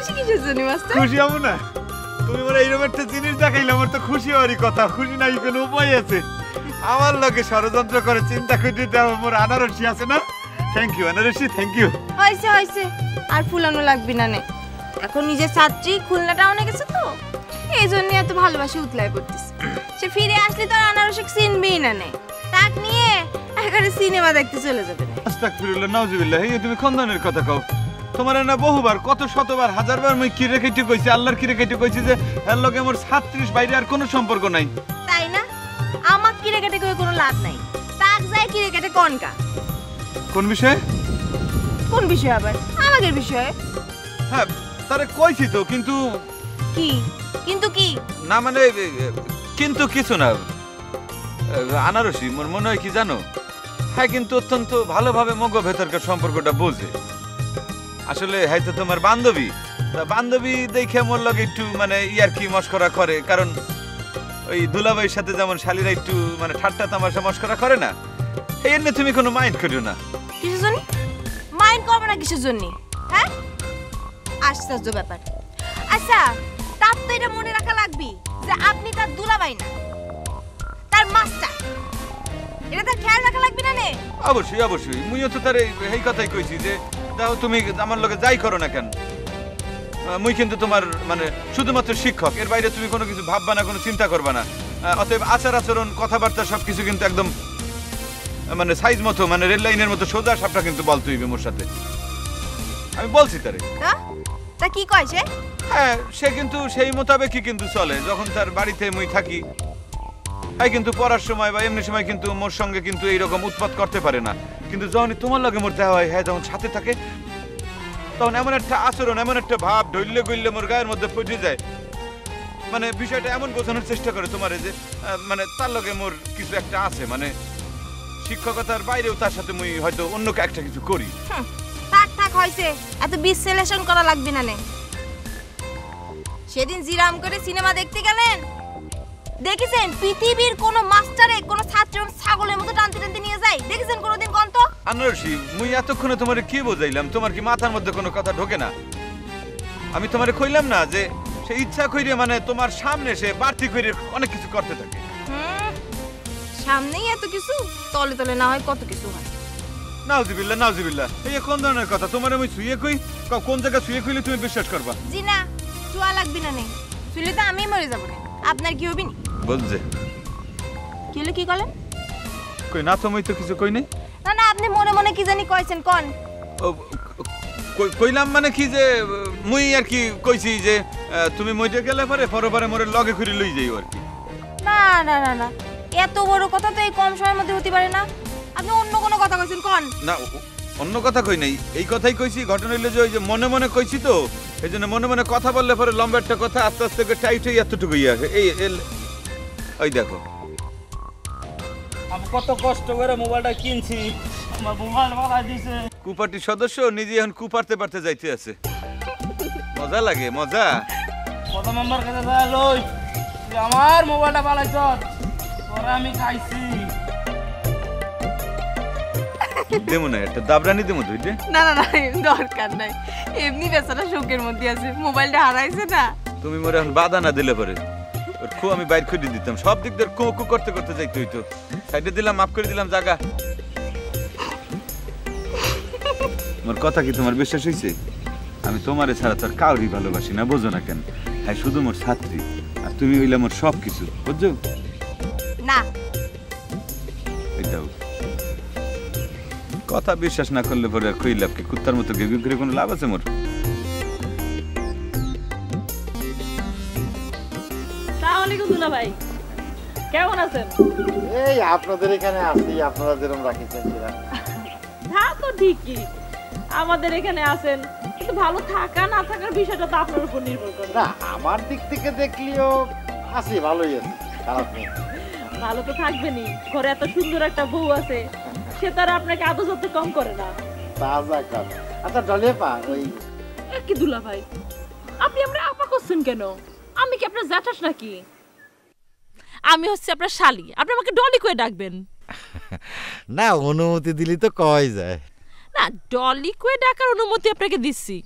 খুশি কিসের জন্য মাস্টার? খুশি হবো না? তুমি মোর এইরকম একটা জিনিস দেখাইলে আমার তো খুশি হওয়ারই কথা। খুশি নাই কোনো উপায় আছে? আমার লগে ষড়যন্ত্র করে চিন্তা করে দেওয়া মোর আনারসি আছে না? থ্যাংক ইউ আনারসি, থ্যাংক ইউ। হয়েছে হয়েছে, আর ফুলানো লাগবে না নে। এখন নিজের ছাত্রী খুলনাটা অনেক গেছে তো, এই জন্য এত ভালোবাসি উতলায় পড়তেছে। সে ফিরে আসলে তো আনারসে চিনবেই না নে, তাক নিয়ে একেবারে সিনেমা দেখতে চলে যাবে। আস্তাগফিরুল্লাহ, নাউজুবিল্লাহ। এই তুমি খন্দনের কথা কও। তোমার না বহুবার, কত শতবার, হাজারবার মই কি রেখাইতে কইছি, আল্লাহর কি রেখাইতে কইছি যে এর লগে মোর 36 বাইরে আর কোনো সম্পর্ক নাই। তাই না? আমার কি রেখাতে কই কোনো লাভ নাই। তাক যায় কি রেখাতে কোনকা? কোন বিষয়ে? কোন বিষয় আবার? আমাদের বিষয়ে। হ্যাঁ তারে কইছি তো, কিন্তু কি কিন্তু কি না মানে কিন্তু কিছু না। আনারসি মোর মনে হয় কি জানো, হ্যাঁ কিন্তু অত্যন্ত ভালোভাবে মগ ভেতরকার সম্পর্কটা বোঝে। আসলে হয়তো তোমার বান্ধবী, বান্ধবী দেখে মোর লগে একটু মানে ইয়ার কি মস্করা করে, কারণ ওই দুলাভাইয়ের সাথে যেমন শালীরা একটু মানে ঠাট্টা তামাশা মস্করা করে না, এই জন্য তুমি কোনো মাইন্ড করিও না। কিসের জন্য মাইন্ড করবে না? কিসের জন্য? হ্যাঁ আশ্চর্য ব্যাপার। আচ্ছা তার তো এটা মনে রাখা লাগবে যে আপনি তার দুলাভাই না, তার মাস্টার। এটা তার খেয়াল রাখা লাগবে না নে? অবশ্যই অবশ্যই, মুইও তো তার এই কথাই কইছি যে দাও তুমি আমার লগে যাই করো না কেন, মুই কিন্তু তোমার মানে শুধুমাত্র শিক্ষক, এর বাইরে তুমি কোনো কিছু ভাববা না, কোনো চিন্তা করবা না। অতএব আচার আচরণ কথাবার্তা সবকিছু কিন্তু একদম মানে সাইজ মতো, মানে রেল লাইনের মতো সোজা সাপটা কিন্তু বলতে হইবে মোর সাথে। আমি বলছি তারে। তা কি কয় সে? হ্যাঁ সে কিন্তু সেই মোতাবেকই কিন্তু চলে। যখন তার বাড়িতে মুই থাকি, হ্যাঁ কিন্তু পড়ার সময় বা এমনি সময় কিন্তু মোর সঙ্গে কিন্তু এইরকম উৎপাত করতে পারে না, কিন্তু যখনই তোমার লগে মোর দেওয়া হয়, হ্যাঁ যখন সাথে থাকে, তখন এমন একটা আচরণ, এমন একটা ভাব ঢইলে গইলে মোর গায়ের মধ্যে পড়ে যায়। মানে বিষয়টা এমন বোঝানোর চেষ্টা করে তোমারে যে মানে তার লগে মোর কিছু একটা আছে, মানে শিক্ষকতার বাইরেও তার সাথে মুই হয়তো অন্য একটা কিছু করি। থাক থাক হইছে, এত বিশ্লেষণ করা লাগবে না নে। সেদিন জিরাম করে সিনেমা দেখতে গেলেন, দেখেছেন পৃথিবীর কোন মাস্টারে কোন ছাত্র ছাগলের মতো টানতে টানতে নিয়ে যায়? দেখেছেন কোনোদিন কোন তো? আনারসি মুই এতক্ষণে তোমারে কি বোঝাইলাম? তোমার কি মাথার মধ্যে কোনো কথা ঢোকে না? আমি তোমারে কইলাম না যে সে ইচ্ছা কইরে মানে তোমার সামনে সে বাড়তি কইরে অনেক কিছু করতে থাকে। সামনেই এত কিছু, তলে তলে না হয় কত কিছু হয়। নাউজুবিল্লাহ নাউজুবিল্লাহ, এই কোন ধরনের কথা? তোমার আমি ছুঁয়ে কই, কোন জায়গা ছুঁয়ে কইলে তুমি বিশ্বাস করবা? জি না, ছুঁয়া লাগবে না নে, ছুঁলে তো আমি মরে যাব না। আপনার কি হবে? বলছে কি হলো? কি কলেন? কই না, তুমি তো কিছু কই নাই। না না, আপনি মনে মনে কি জানি কইছেন কোন? কইলাম মানে কি যে মুই আর কি কইছি যে তুমি মইতে গেলে পরে পরবারে মোরে লগে করে লই যাইও আর কি। না না না না, এত বড় কথা তো এই কম সময়ের মধ্যে হতে পারে না। আপনি অন্য কোনো কথা কইছেন কোন? না অন্য কথা কই নাই, এই কথাই কইছি। ঘটনা হইলো যে ওই যে মনে মনে কইছি তো, এই জন্য মনে মনে কথা বললে পরে লম্বা একটা কথা আস্তে আস্তে করে টাইট হয়ে এতটুকু ইয়ে আসে। এই ওই দেখো আমি কত কষ্ট করে মোবাইলটা কিনছি, আমার মোবাইল বালাই দিছে। কুপার্টির সদস্য নিজে এখন কুপারতে পারতে যাইতে আছে। মজা লাগে, মজা। কত মেম্বার কাছে যায় লই, আমার মোবাইলটা বালাইছ তোরা আমি খাইছি। দেমু না একটা দাবরানি দেমু দুইটা? না না না, দরকার নাই, এমনি বেচারা শোকের মধ্যে আছে, মোবাইলটা হারাইছে না। তুমি মোরে এখন বাধা না দিলে পরে ওর খু আমি বাইর করে দিতাম, সব দিক দিয়ে কু করতে করতে যাইতে হইতো। সাইডে দিলাম, মাফ করে দিলাম জায়গা। মোর কথা কি তোমার বিশ্বাস হইছে? আমি তোমারে ছাড়া তোর কাউরি ভালোবাসি না, বোঝো না কেন? হ্যাঁ শুধু মোর ছাত্রী, আর তুমি হইলে মোর সব কিছু, বুঝছো না? এটাও কথা বিশ্বাস না করলে পরে আর কই লাভ কি? কুত্তার মতো ঘেউ ঘেউ করে কোনো লাভ আছে মোর? ভাই কেমন আছেন? এই আপনাদের এখানে আসি, আপনারা যেরকম রাখিছেন সেরকম। তা তো ঠিকই, আমাদের এখানে আছেন, কিন্তু ভালো থাকা না থাকার বিষয়টা তো আপনার উপর নির্ভর করে। না আমার দিক থেকে দেখলেও আসি, ভালোই আছে, খারাপ নেই। ভালো তো থাকবেনই, ঘরে এত সুন্দর একটা বউ আছে, সে তো আর আপনাকে আদর যত্ন কম করে না। তাজা কাজ। আচ্ছা ডলেপা, ওই কি দুলা ভাই আপনি আমরা আপা করছেন কেন? আমি কি আপনার জ্যাঠাস নাকি? আমি হচ্ছে আপনার শালি, আপনি আমাকে ডলি করে ডাকবেন। না অনুমতি দিলি তো কয় যায়। না, ডলি করে ডাকার অনুমতি আপনাকে দিচ্ছি।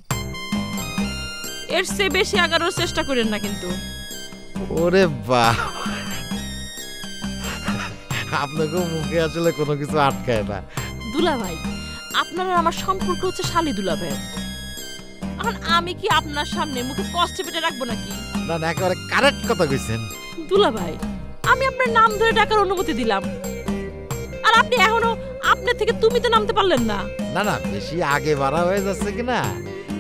এর চেয়ে বেশি আগানোর চেষ্টা করেন না কিন্তু। ওরে বাহ, আপনাকে মুখে আসলে কোনো কিছু আটকায় না। দুলা ভাই, আপনার আর আমার সম্পর্ক হচ্ছে শালি দুলা ভাই। এখন আমি কি আপনার সামনে মুখে কষ্টে পেটে রাখবো নাকি? না না, একেবারে কারেক্ট কথা কইছেন। দুলা ভাই, আমি আপনার নাম ধরে ডাকার অনুমতি দিলাম, আর আপনি এখনো আপনার থেকে তুমি তো নামতে পারলেন না। না না, বেশি আগে বাড়া হয়ে যাচ্ছে কিনা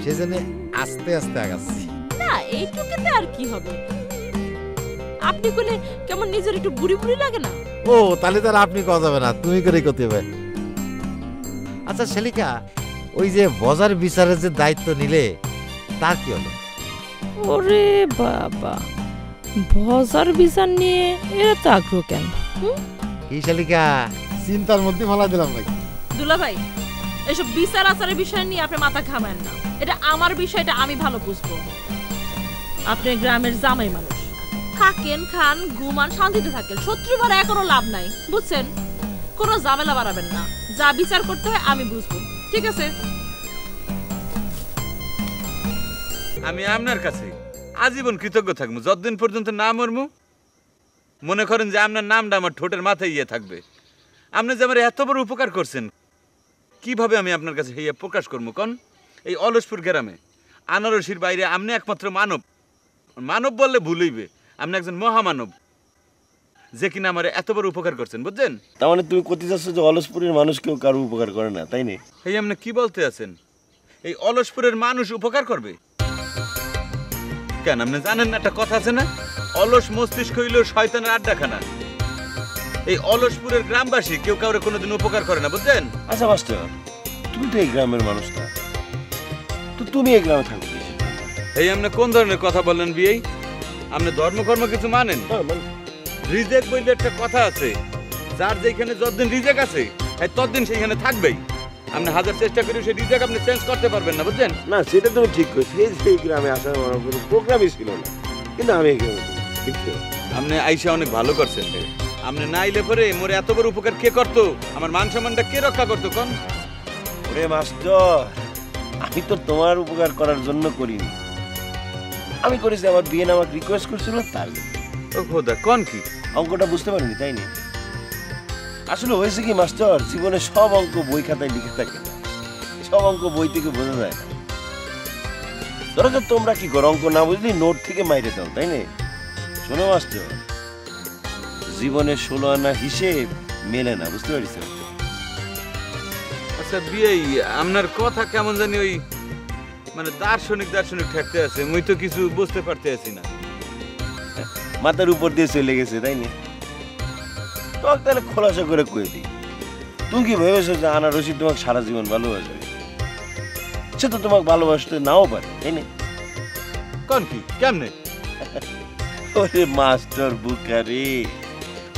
সেজন্য আস্তে আস্তে আগাচ্ছি। না, এইটুকুতে আর কি হবে? আপনি বলে কেমন নিজের একটু বুড়ি বুড়ি লাগে না? ও তাহলে তার আপনি কথা যাবে না, তুমি করে করতে হবে। আচ্ছা শালিকা, ওই যে বাজার বিচারের যে দায়িত্ব নিলে তার কি হলো? ওরে বাবা, বাজার বিচার নিয়ে এরা তো আগ্রহ কেন? কি শালিকা, চিন্তার মধ্যে ফেলা দিলাম নাকি? দুলা ভাই, এসব বিচার আচারের বিষয় নিয়ে আপনি মাথা ঘামায়েন না। এটা আমার বিষয়টা আমি ভালো বুঝবো। আপনি গ্রামের জামাই মানুষ, থাকেন, খান, ঘুমান, শান্তিতে থাকেন। শত্রু বাড়ায় কোনো লাভ নাই, বুঝছেন? কোনো ঝামেলা বাড়াবেন না। যা বিচার করতে হয় আমি বুঝবো, ঠিক আছে? আমি আপনার কাছে আজীবন কৃতজ্ঞ থাকবো যতদিন পর্যন্ত না মরমু। মনে করেন যে আপনার নামটা আমার ঠোঁটের মাথায় ইয়ে থাকবে। আপনি যে আমার এত বড় উপকার করছেন, কিভাবে আমি আপনার কাছে ইয়ে প্রকাশ করবো কন? এই অলসপুর গ্রামে আনারসির বাইরে আপনি একমাত্র মানব। মানব বললে ভুল হইবে, আপনি একজন মহামানব যে কিনা আমার এত বড় উপকার করছেন, বুঝছেন? তার মানে তুমি করতে চাচ্ছ যে অলসপুরের মানুষ কেউ কারো উপকার করে না, তাই না? এই আপনি কি বলতে আছেন? এই অলসপুরের মানুষ উপকার করবে কেন? আপনি জানেন না একটা কথা আছে না, অলস মস্তিষ্ক হইল শয়তানের আড্ডাখানা। এই অলসপুরের গ্রামবাসী কেউ কাউরে কোনোদিন উপকার করে না, বুঝছেন? আচ্ছা মাস্টার, তুমি তো এই গ্রামের মানুষ না, তো তুমি এই গ্রামে থাকো কি? এই আপনি কোন ধরনের কথা বললেন বিয়ে? আপনি ধর্মকর্ম কিছু মানেন? রিজেক্ট বইলে একটা কথা আছে, যার যেখানে যতদিন রিজেক্ট আছে ততদিন সেইখানে থাকবেই। আপনি হাজার চেষ্টা করে সেই রিজেক্ট আপনি চেঞ্জ করতে পারবেন না, বুঝছেন? না, সেটা তুমি ঠিক করছো, এই গ্রামে আসার আমার কোনো প্রোগ্রামই ছিল না, কিন্তু আমি এই গ্রামে ঠিক ছিল। আপনি আইসা অনেক ভালো করছেন। আপনি না আইলে পরে মোর এত বড় উপকার কে করতো? আমার মান সম্মানটা কে রক্ষা করতো কোন? ওরে মাস্টার, আমি তো তোমার উপকার করার জন্য করিনি, আমি করেছি আমার বিয়ে আমাকে রিকোয়েস্ট করছিল তার জন্য। ও খোদা, কোন কি অঙ্কটা বুঝতে পারিনি, তাই না? আসলে হয়েছে কি মাস্টার, জীবনে সব অঙ্ক বই খাতায় লিখে থাকে না, সব অঙ্ক বই থেকে বোঝা যায় না। ধরো তো তোমরা কি করো, অঙ্ক না বুঝলি নোট থেকে মাইরে দাও, তাই না? শোনো মাস্টার, জীবনের 16 আনা হিসেব মেলে না, বুঝতে পারিস? আচ্ছা বিয়ে, আপনার কথা কেমন জানি ওই মানে দার্শনিক ঠেকতে আছে, মুই তো কিছু বুঝতে পারতে আছি না। মাথার উপর দিয়ে চলে গেছে, তাই না? তোমাকে তাহলে খোলাসা করে কয়ে দিই, তুমি কি ভেবেছো যে আনারসি তোমাকে সারা জীবন ভালোবাসবে? সে তো তোমাকে ভালোবাসতে নাও পারে, তাই না? কোন কি কেমনে? ওরে মাস্টার বুকারি,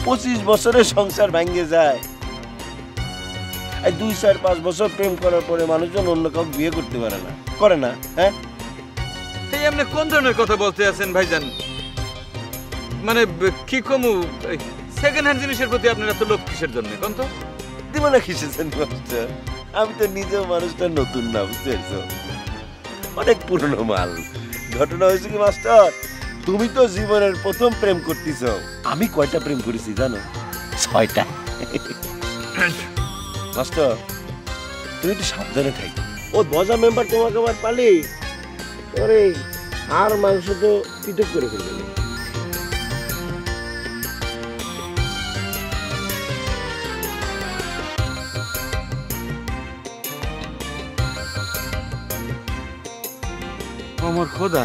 25 বছরের সংসার ভেঙে যায়, 2-4-5 বছর প্রেম করার পরে মানুষজন অন্য কাউকে বিয়ে করতে পারে না, করে না? হ্যাঁ, এই আপনি কোন ধরনের কথা বলতে আছেন ভাইজান? মানে কি কমু, সেকেন্ড হ্যান্ড জিনিসের প্রতি আপনার এত লোভ কিসের জন্য কোন তো? দিবানা কিসেছেন মাস্টার? আমি তো নিজেও মানুষটা নতুন না, বুঝতে পারছো? অনেক পুরনো মাল। ঘটনা হয়েছে কি মাস্টার, তুমি তো জীবনের প্রথম প্রেম করতেছ, আমি কয়টা প্রেম করেছি জানো? 6টা। মাস্টার, তুমি একটু সাবধানে থাকি, ও বজা মেম্বার তোমাকে আবার পালি ওরে আর মাংস তো পৃথক করে ফেলবে। আমার খোদা,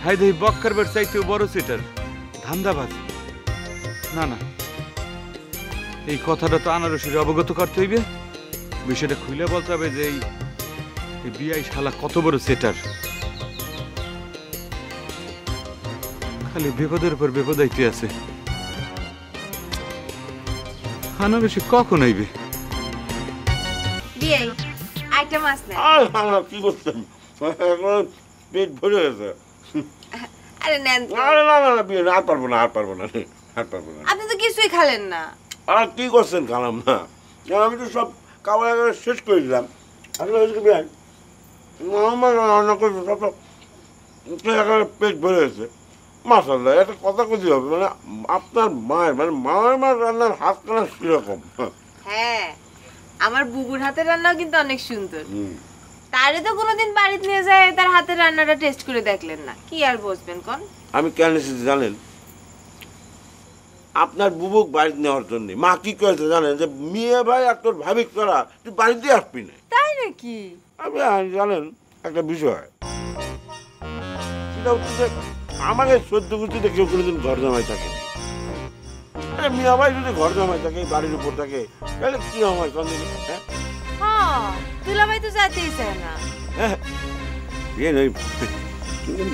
হাই দেই বক্কার বের চাইতেও বড় সিটার, ধান্দাবাজ। না না, এই কথাটা তো আনারসির অবগত করতে হইবে, বিষয়টা খুলে বলতে হবে যে এই বিআই শালা কত বড় সেটার। খালি বিপদের উপর বিপদ আইতে আছে। আনারসি কখন আইবে? বিয়ে আইটেম মাছ না। কি করছেন? পেট ভরে গেছে। আরে নেন তো। আরে না না, আর পারবো না, আর পারবো না, আর পারবো না। আপনি তো কিছুই খালেন না। আর কি করছেন? খালাম না, আমি তো সব খাবার শেষ করে দিলাম। আসলে হয়েছে কি, আমার রান্না করছে সব একেবারে পেট ভরে গেছে। মাশাআল্লাহ, একটা কথা কইতে হবে, মানে আপনার মায়ের মানে মায়ের রান্নার হাত কানা সেরকম। হ্যাঁ, আমার বুবুর হাতের রান্নাও কিন্তু অনেক সুন্দর। তারে তো কোনোদিন বাড়িতে নিয়ে যায় তার হাতের রান্নাটা টেস্ট করে দেখলেন না, কি আর বুঝবেন কোন? আমি কেন এসেছি জানেন? আপনার বুবুক বাড়িতে নেওয়ার জন্য। মা কি করেছে জানেন? যে মেয়ে ভাই আর তোর ভাবি করা তুই বাড়িতে আসবি না। তাই নাকি? আমি জানেন একটা বিষয়, সেটা হচ্ছে যে আমাদের 14 গুটিতে কেউ কোনোদিন ঘর জামাই থাকে না। মিয়া ভাই যদি ঘর জামাই থাকে, বাড়ির উপর থাকে, তাহলে কি হয়? হ্যাঁ, হ্যাঁ, দুলাভাই তো যেতেই চায় না।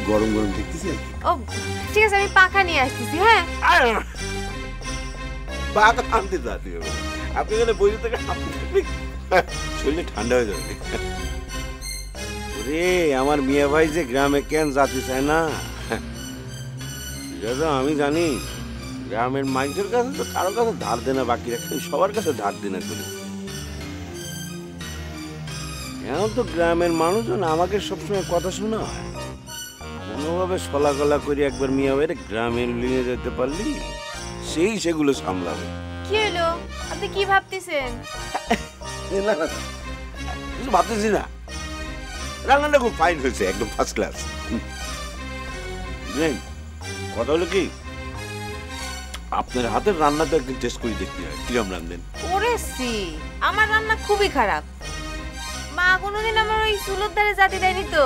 গরম গরম দেখতেছি। ও ঠিক আছে, আমি পাখা নিয়ে আসতেছি। হ্যাঁ, বাঘা আনতে যাতে হবে। আপনি এখানে বসে থেকে শরীরে ঠান্ডা হয়ে যাবে। ওরে আমার মিয়া ভাই যে গ্রামে কেন যেতে চায় না সেটা তো আমি জানি। গ্রামের মানুষের কাছে তো কারো কাছে ধার দেনা বাকি রাখে, সবার কাছে ধার দেনা করে। এখন তো গ্রামের মানুষজন আমাকে সবসময় কথা শোনায়। কোনোভাবে সলাগলা করে একবার মিয়া ভাইরে গ্রামে নিয়ে যেতে পারলি সেই সেগুলো সামলাবে। কি হলো? আপনি কি ভাবতেছেন? না না, কিছু ভাবতেছি না। রান্নাটা খুব ফাইন হয়েছে, একদম ফার্স্ট ক্লাস। কথা হলো কি, আপনার হাতের রান্নাটা একদিন টেস্ট করে দেখতে হয় কিরম রান্ধেন। ওরে সি, আমার রান্না খুবই খারাপ। মা কোনোদিন আমার ওই চুলোর ধারে জাতি দেয়নি তো,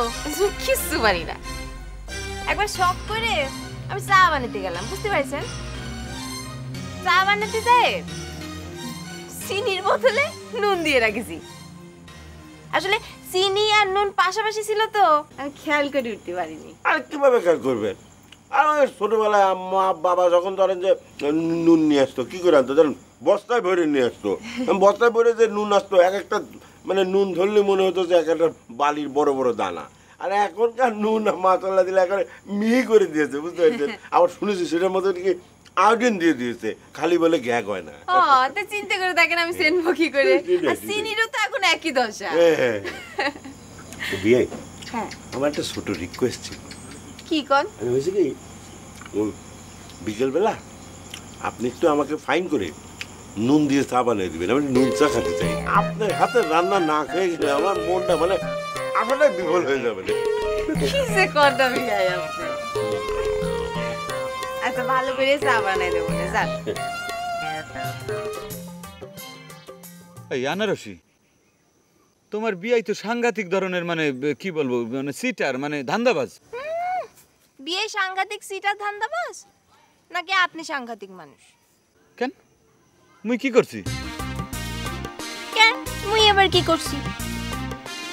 কিচ্ছু পারি না। একবার শখ করে আমি চা বানাতে গেলাম, বুঝতে পারছেন? চা বানাতে যায় চিনির বোতলে নুন দিয়ে রাখেছি। আসলে চিনি আর নুন পাশাপাশি ছিল তো আমি খেয়াল করে উঠতে পারিনি। আর কিভাবে খেয়াল করবেন? আর আমাদের ছোটবেলায় মা বাবা যখন ধরেন যে নুন নিয়ে আসতো, কি করে আনতো জানেন? বস্তায় ভরে নিয়ে আসতো। বস্তায় ভরে যে নুন আসতো, এক একটা মানে নুন ধরলে মনে হতো যে এক একটা বালির বড় বড় দানা। আর এখনকার নুন মশলা দিলে এখন মিহি করে দিয়েছে, বুঝতে পারছেন? আবার শুনেছি সেটার মধ্যে কি আয়োডিন দিয়ে দিয়েছে, খালি বলে গ্যাগ হয় না। তো চিন্তা করে দেখেন আমি সেনবো কি করে। আর চিনিরও তো এখন একই দশা। বিয়ে, হ্যাঁ, আমার একটা ছোট রিকোয়েস্ট ছিল। কি কোন? আমি হয়েছে কি, বিকেলবেলা আপনি একটু আমাকে ফাইন করে নুন দিয়ে চা বানিয়ে দিবেন। আমি নুন চা খেতে চাই। আপনার হাতে রান্না না খেয়ে গেলে আমার মনটা মানে আসলে বিফল হয়ে যাবে। কিসে করতে বিয়াই আপনি? আচ্ছা, ভালো করে চা বানাই দেবো না, যান। এই আনারসি, তোমার বিয়াই তো সাংঘাতিক ধরনের, মানে কি বলবো, মানে সিটার, মানে ধান্দাবাজ। বিয়ে সাংঘাতিক সিটার ধান্দাবাজ নাকি আপনি সাংঘাতিক মানুষ? কেন, মুই কি করছি? কেন মুই এবার কি করছি?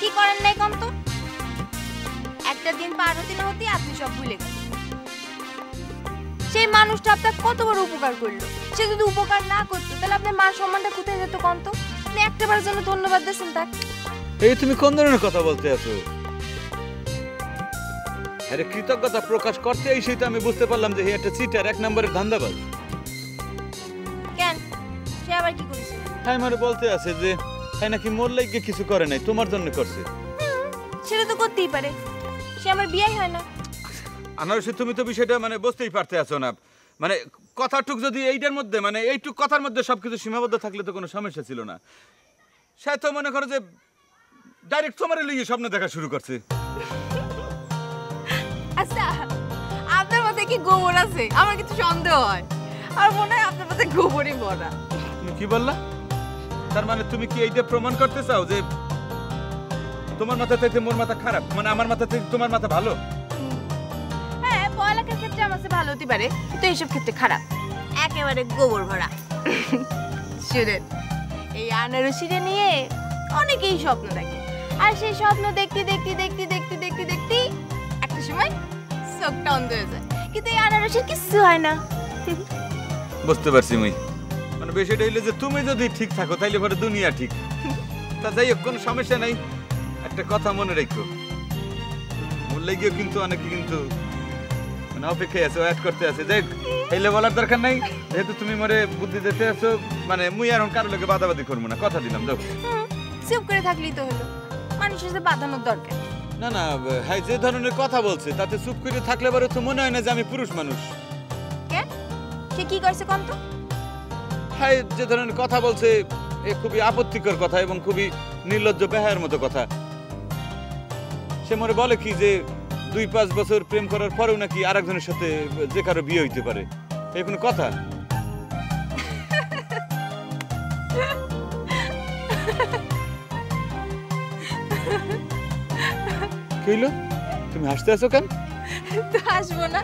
কি করেন নাই কোন তো? একটা দিন পার হতে না হতে আপনি সব ভুলে গেলেন। সেই মানুষটা আপনার কত বড় উপকার করলো, সে যদি উপকার না করতো তাহলে আপনার মান সম্মানটা কোথায় যেত কোন তো? আপনি একটাবারের জন্য ধন্যবাদ দিয়েছেন তাকে। এই তুমি কোন ধরনের কথা বলতে আছো? আরে কৃতজ্ঞতা প্রকাশ করতে এসেই তো আমি বুঝতে পারলাম যে একটা চিটার, এক নম্বরের ধান্দাবাজ। কেন, সে আবার কি করেছে? হ্যাঁ, মানে বলতে আছে যে হ্যাঁ নাকি মোর লাইগে কিছু করে নাই, তোমার জন্য করছে। সেটা তো করতেই পারে, সে আমার বিয়েই হয় না। আনারসি, তুমি তো বিষয়টা মানে বুঝতেই পারতে আছো না। মানে কথাটুক যদি এইটার মধ্যে, মানে এইটুক কথার মধ্যে সবকিছু সীমাবদ্ধ থাকলে তো কোনো সমস্যা ছিল না। সে তো মনে করো যে ডাইরেক্ট তোমারে লিয়ে স্বপ্ন দেখা শুরু করছে। আচ্ছা, আপনার মধ্যে কি গোবর আছে? আমার কিছু সন্দেহ হয়। আর মনে হয় আপনার মধ্যে গোবরই ভরা। তুমি কি বললা? তার মানে তুমি কি এইটা প্রমাণ করতে চাও যে তোমার মাথা থেকে মোর মাথা খারাপ, মানে আমার মাথা থেকে তোমার মাথা ভালো? হ্যাঁ, পড়ালেখার ক্ষেত্রে আমার চেয়ে ভালো হতে পারে, কিন্তু এইসব ক্ষেত্রে খারাপ, একেবারে গোবর ভরা। শুনেন, এই আনারসিটা নিয়ে অনেকেই স্বপ্ন দেখে, আর সেই স্বপ্ন দেখতে দেখতে দেখতে দেখতে দেখতে দেখতে একটা সময় চোখটা অন্ধ হয়ে যায়, কিন্তু এই আনারসির কিচ্ছু হয় না। বুঝতে পারছি মুই, মানে বিষয়টা হইলে যে তুমি যদি ঠিক থাকো তাইলে পরে দুনিয়া ঠিক। তা যাই হোক, কোনো সমস্যা নাই। একটা কথা মনে রেখো, মোর লাগিও কিন্তু অনেকে কিন্তু মানে অপেক্ষায় আছে, ওয়েট করতে আছে। যাই এইলে বলার দরকার নাই, যেহেতু তুমি মরে বুদ্ধি দিতে আছো, মানে মুই আর কারো লোকে বাদাবাদি করবো না, কথা দিলাম। যাও, চুপ করে থাকলেই তো হলো, মানুষের সাথে বাঁধানোর দরকার। না না, হ্যাঁ যে ধরনের কথা বলছে তাতে চুপ করে থাকলে পরে তো মনে হয় না যে আমি পুরুষ মানুষ। কেন সে কি কইছে কোন তো? হ্যাঁ যে ধরনের কথা বলছে এ খুবই আপত্তিকর কথা এবং খুবই নির্লজ্জ বেহায়ের মতো কথা। সে মনে বলে কি যে 2-5 বছর প্রেম করার পরেও নাকি আরেকজনের সাথে যে কারো বিয়ে হইতে পারে, এই কোনো কথা? কি হইলো? তুমি হাসতে আছো কেন? তো হাসবো না।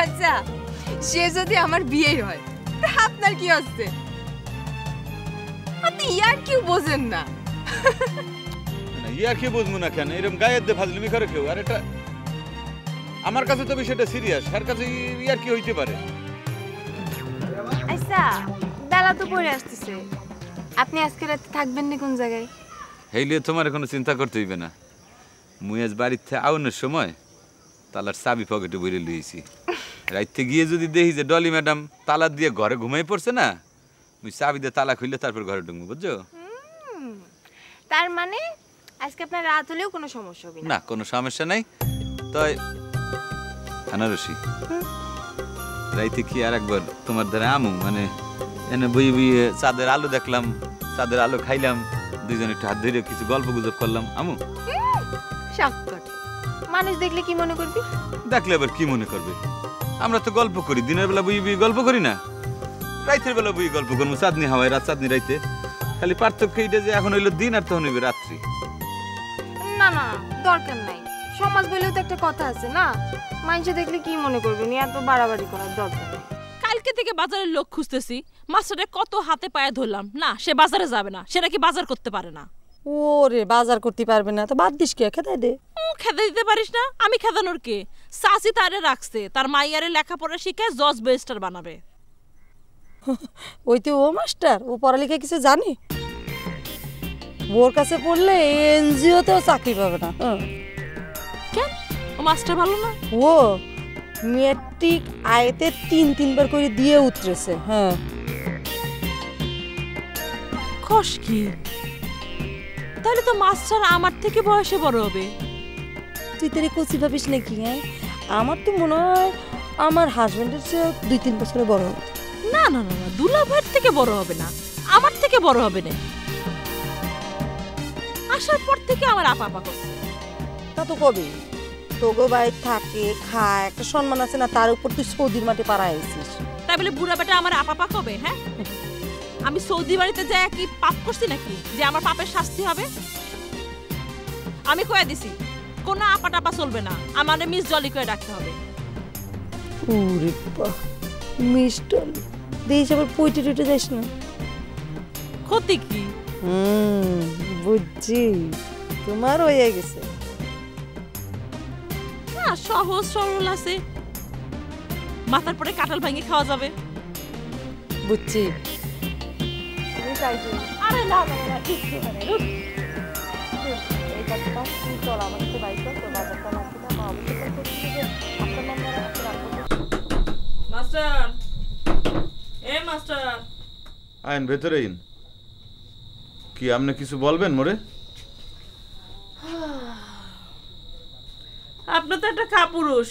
আচ্ছা সে যদি আমার বিয়ে হয় তা আপনার কি হচ্ছে? আপনি ইয়ার কিউ বোঝেন না। ইয়া কি বুঝবো না কেন? এরকম গায়ের দিয়ে ফাজলিমি করে কেউ? আর এটা আমার কাছে তো বিষয়টা সিরিয়াস, আর কাছে ইয়ার কি হইতে পারে? আচ্ছা বেলা তো পড়ে আসতেছে, আপনি আজকে রাতে থাকবেন না কোন জায়গায়? হেইলে তোমার কোনো চিন্তা করতে হইবে না। মুই আজ বাড়িতে আউনের সময় তালার চাবি পকেটে বইরে লইছি। রাইতে গিয়ে যদি দেখি যে ডলি ম্যাডাম তালা দিয়ে ঘরে ঘুমাই পড়ছে না, মুই চাবি দিয়ে তালা খুললে তারপর ঘরে ঢুকবো, বুঝছো? তার মানে আজকে আপনার রাত হলেও কোনো সমস্যা হবে না? না, কোনো সমস্যা নাই। তাই আনারসি রাইতে কি আর একবার তোমার দ্বারা আমু, মানে এনে বই বইয়ে চাঁদের আলো দেখলাম, চাঁদের আলো খাইলাম, দুইজন একটু হাত ধরে কিছু গল্প গুজব করলাম, আমু? সাক্ষাৎ মানুষ দেখলে কি মনে করবি? দেখলে আবার কি মনে করবে? আমরা তো গল্প করি, দিনের বেলা বই বই গল্প করি না, রাইতের বেলা বই গল্প করবো, চাঁদনি হাওয়ায় রাত চাঁদনি রাইতে। খালি পার্থক্য এইটা যে এখন হইলো দিন আর তখন হইবে রাত্রি। না না দরকার নাই, সমাজ বলেও তো একটা কথা আছে না, মানুষ দেখলে কি মনে করবে, নি এত বাড়াবাড়ি করার দরকার নেই। কালকে থেকে বাজারের লোক খুঁজতেছি, মাস্টারে কত হাতে পায়ে ধরলাম, না সে বাজারে যাবে না, সে নাকি বাজার করতে পারে না। ওরে বাজার করতে পারবে না তো বাদ দিস কে, খেদাই দে। খেদে দিতে পারিস না? আমি খেদানোর কে? চাচি তারে রাখছে, তার মাইয়ারে লেখাপড়া শিখায় জজ ব্যারিস্টার বানাবে। ওই তো ও মাস্টার, ও পড়ালেখা কিছু জানে? ওর কাছে পড়লে এনজিওতেও চাকরি পাবে না। কেন? ও মাস্টার ভালো না? ও মেট্রিক আয়তে 3-3বার করে দিয়ে উতরেছে। হ্যাঁ খস কি? তাহলে তো মাস্টার আমার থেকে বয়সে বড় হবে। তুই তোরে কচি ভাবিস নাকি? হ্যাঁ আমার তো মনে হয় আমার হাজবেন্ডের চেয়ে 2-3 বছরের বড় হবে। না না না, দুলা ভাইয়ের থেকে বড় হবে না, আমার থেকে বড় হবে না। আসার পর থেকে আমার আপা আপা করছে। তা তো কবে তোগো বাড়ি থাকে খায়, একটা সম্মান আছে না, তার উপর তুই সৌদির মাঠে পাড়ায় আইছিস। তাই বলে বুড়া বেটা আমার আপা আপা কবে? হ্যাঁ আমি সৌদি বাড়িতে যাই কি পাপ করছি নাকি যে আমার পাপের শাস্তি হবে? আমি কয়ে দিছি কোনো আপা টাপা চলবে না, আমারে মিস জলি করে ডাকতে হবে। ওরে বাহ, মিস্টার দেশ আবার পইটে টুটে যাস না। ক্ষতি কি? বুঝছি, তোমার হয়ে গেছে। না সহজ সরল আছে, মাথার পরে কাঁঠাল ভাঙে খাওয়া যাবে। বুঝছি। আরে না না না, কিচ্ছু না রে। মাস্টার, এ মাস্টার, আইন ভেতরে আইন। কি আপনি কিছু বলবেন মোরে? আপনি তো একটা কাপুরুষ।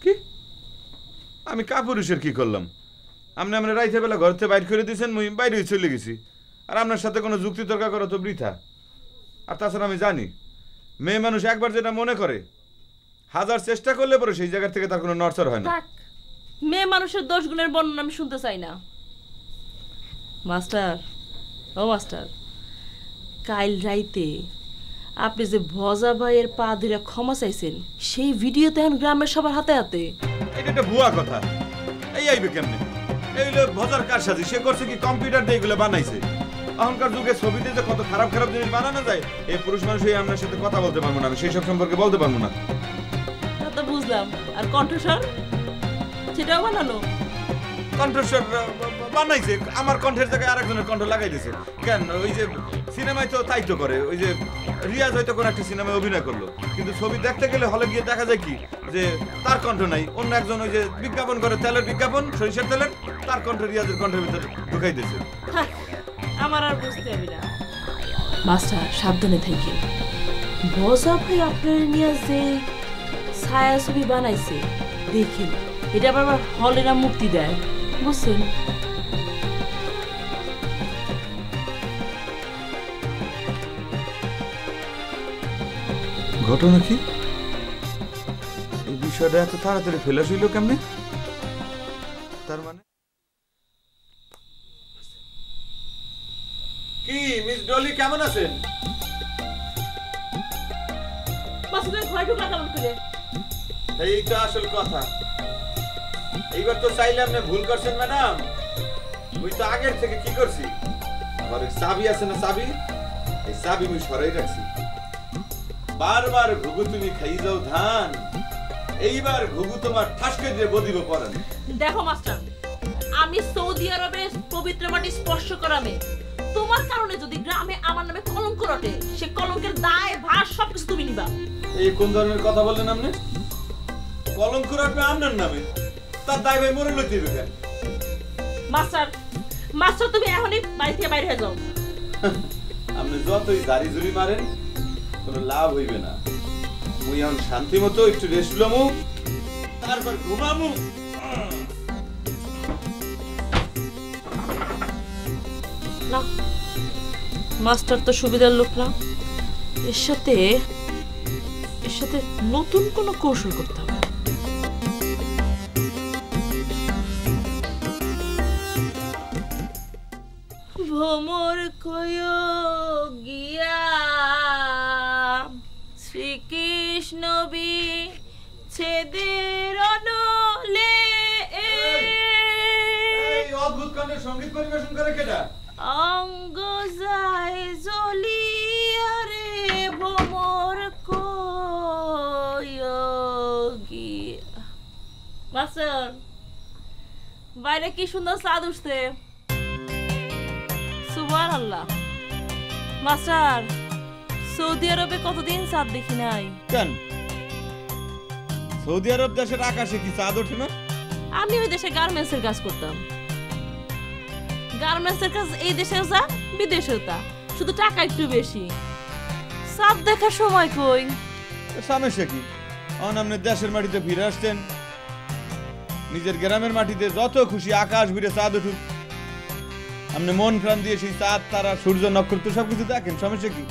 কি? আমি কাপুরুষের কি করলাম? আপনি আমরা রাইতে বেলা ঘর থেকে বাইর করে দিয়েছেন, মুই বাইরে চলে গেছি, আর আপনার সাথে কোনো যুক্তি তর্ক করা তো বৃথা। আর তাছাড়া আমি জানি মেয়ে মানুষ একবার যেটা মনে করে 1000 চেষ্টা করলে পরে সেই জায়গা থেকে তার কোনো নড়চড় হয় না। মেয়ে মানুষের দোষ গুণের বর্ণনা আমি শুনতে চাই না। মাস্টার, ও মাস্টার, কাল রাইতে আপনি যে ভজা ভাইয়ের পা ধরে ক্ষমা চাইছেন, সেই ভিডিও তো এখন গ্রামের সবার হাতে হাতে। এটা একটা ভুয়া কথা। এই আইবে কেমনে? এইগুলো ভজার কারসাজি। সে করছে কি কম্পিউটার দিয়ে এগুলো বানাইছে। এখনকার যুগে ছবিতে যে কত খারাপ খারাপ জিনিস বানানো যায়, এই পুরুষ মানুষ আপনার সাথে কথা বলতে পারবো না, আমি সেই সব সম্পর্কে বলতে পারবো না। তা তো বুঝলাম। আর কণ্ঠস্বর সেটাও বানানো? কণ্ঠস্বর বানাইছে, আমার কণ্ঠের জায়গায় আরেকজনের কণ্ঠ লাগাই দিয়েছে। কেন? ওই যে সিনেমায় তো তাই তো করে। ওই যে রিয়াজ হয়তো কোনো একটা সিনেমায় অভিনয় করলো, কিন্তু ছবি দেখতে গেলে হলে গিয়ে দেখা যায় কি যে তার কণ্ঠ নাই, অন্য একজন ওই যে বিজ্ঞাপন করে তেলের বিজ্ঞাপন, সরিষার তেলের, তার কণ্ঠ রিয়াজের কণ্ঠের ভিতরে ঢুকাই দিয়েছে। আমার আর বুঝতে হবে না। মাস্টার সাবধানে থাকেন, বসা ভাই আপনার নিয়ে যে ছায়া ছবি বানাইছে দেখেন, এটা আবার হলেরা মুক্তি দেয়, বুঝছেন? ঘটনা কি? এই বিষয়টা এত তাড়াতাড়ি ফেলাস হইল কেমনে? তার মানে কি মিস ডলি কেমন আছেন? এই তো আসল কথা। এইবার তো চাইলে আপনি ভুল করছেন ম্যাডাম। ওই তো আগের থেকে কি করছি, আমার চাবি আছে না, চাবি, এই চাবি আমি সরাই রাখছি। বারবার ঘুঘু তুমি খাই যাও ধান, এইবার ঘুঘু তোমার ঠাসকে দিয়ে বদিব পরান। দেখো মাস্টার, আমি সৌদি আরবের পবিত্র মাটি স্পর্শ করামে, তোমার কারণে যদি গ্রামে আমার নামে কলঙ্ক রটে, সে কলঙ্কের দায় ভার সবকিছু তুমি নিবা। এই কোন ধরনের কথা বললেন আপনি? কলঙ্ক রাখবে আপনার নামে, তার দায় ভাই মরে লইতে দিবে কেন? মাস্টার, মাস্টার তুমি এখনই বাড়ি থেকে বাইরে হয়ে যাও। আপনি যতই দাড়ি জুড়ি মারেন কোনো লাভ হইবে না। মুই এখন শান্তি মতো একটু রেস্ট লমু, তারপর ঘুমামু। না, মাস্টার তো সুবিধার লোক না, এর সাথে নতুন কোনো কৌশল করতে হবে। ভ্রমর কয় গিয়া শ্রীকৃষ্ণ বি ছেদের অনলে, এই অদ্ভুত কাণ্ডের সঙ্গীত পরিবেশন করে কেডা? অঙ্গ যায় জ্বলিয়া রে ভ্রমর কয় গিয়া। মাস্টার, বাইরে কি সুন্দর চাঁদ উঠছে, সুবহানাল্লাহ। মাস্টার, সৌদি আরবে কতদিন চাঁদ দেখি নাই। কেন সৌদি আরব দেশের আকাশে কি চাঁদ ওঠে না? আমি ওই দেশে গার্মেন্টসের কাজ করতাম। গার্মেন্টসের কাজ এই দেশেও যা বিদেশেও তা, শুধু টাকা একটু বেশি। চাঁদ দেখার সময় কই? সমস্যা কি? আপনি দেশের মাটিতে ফিরে আসছেন, নিজের গ্রামের মাটিতে যত খুশি আকাশ ভিড়ে চাঁদ উঠুক, আপনি মন প্রাণ দিয়ে সেই চাঁদ তারা সূর্য নক্ষত্র সবকিছু দেখেন, সমস্যা কি?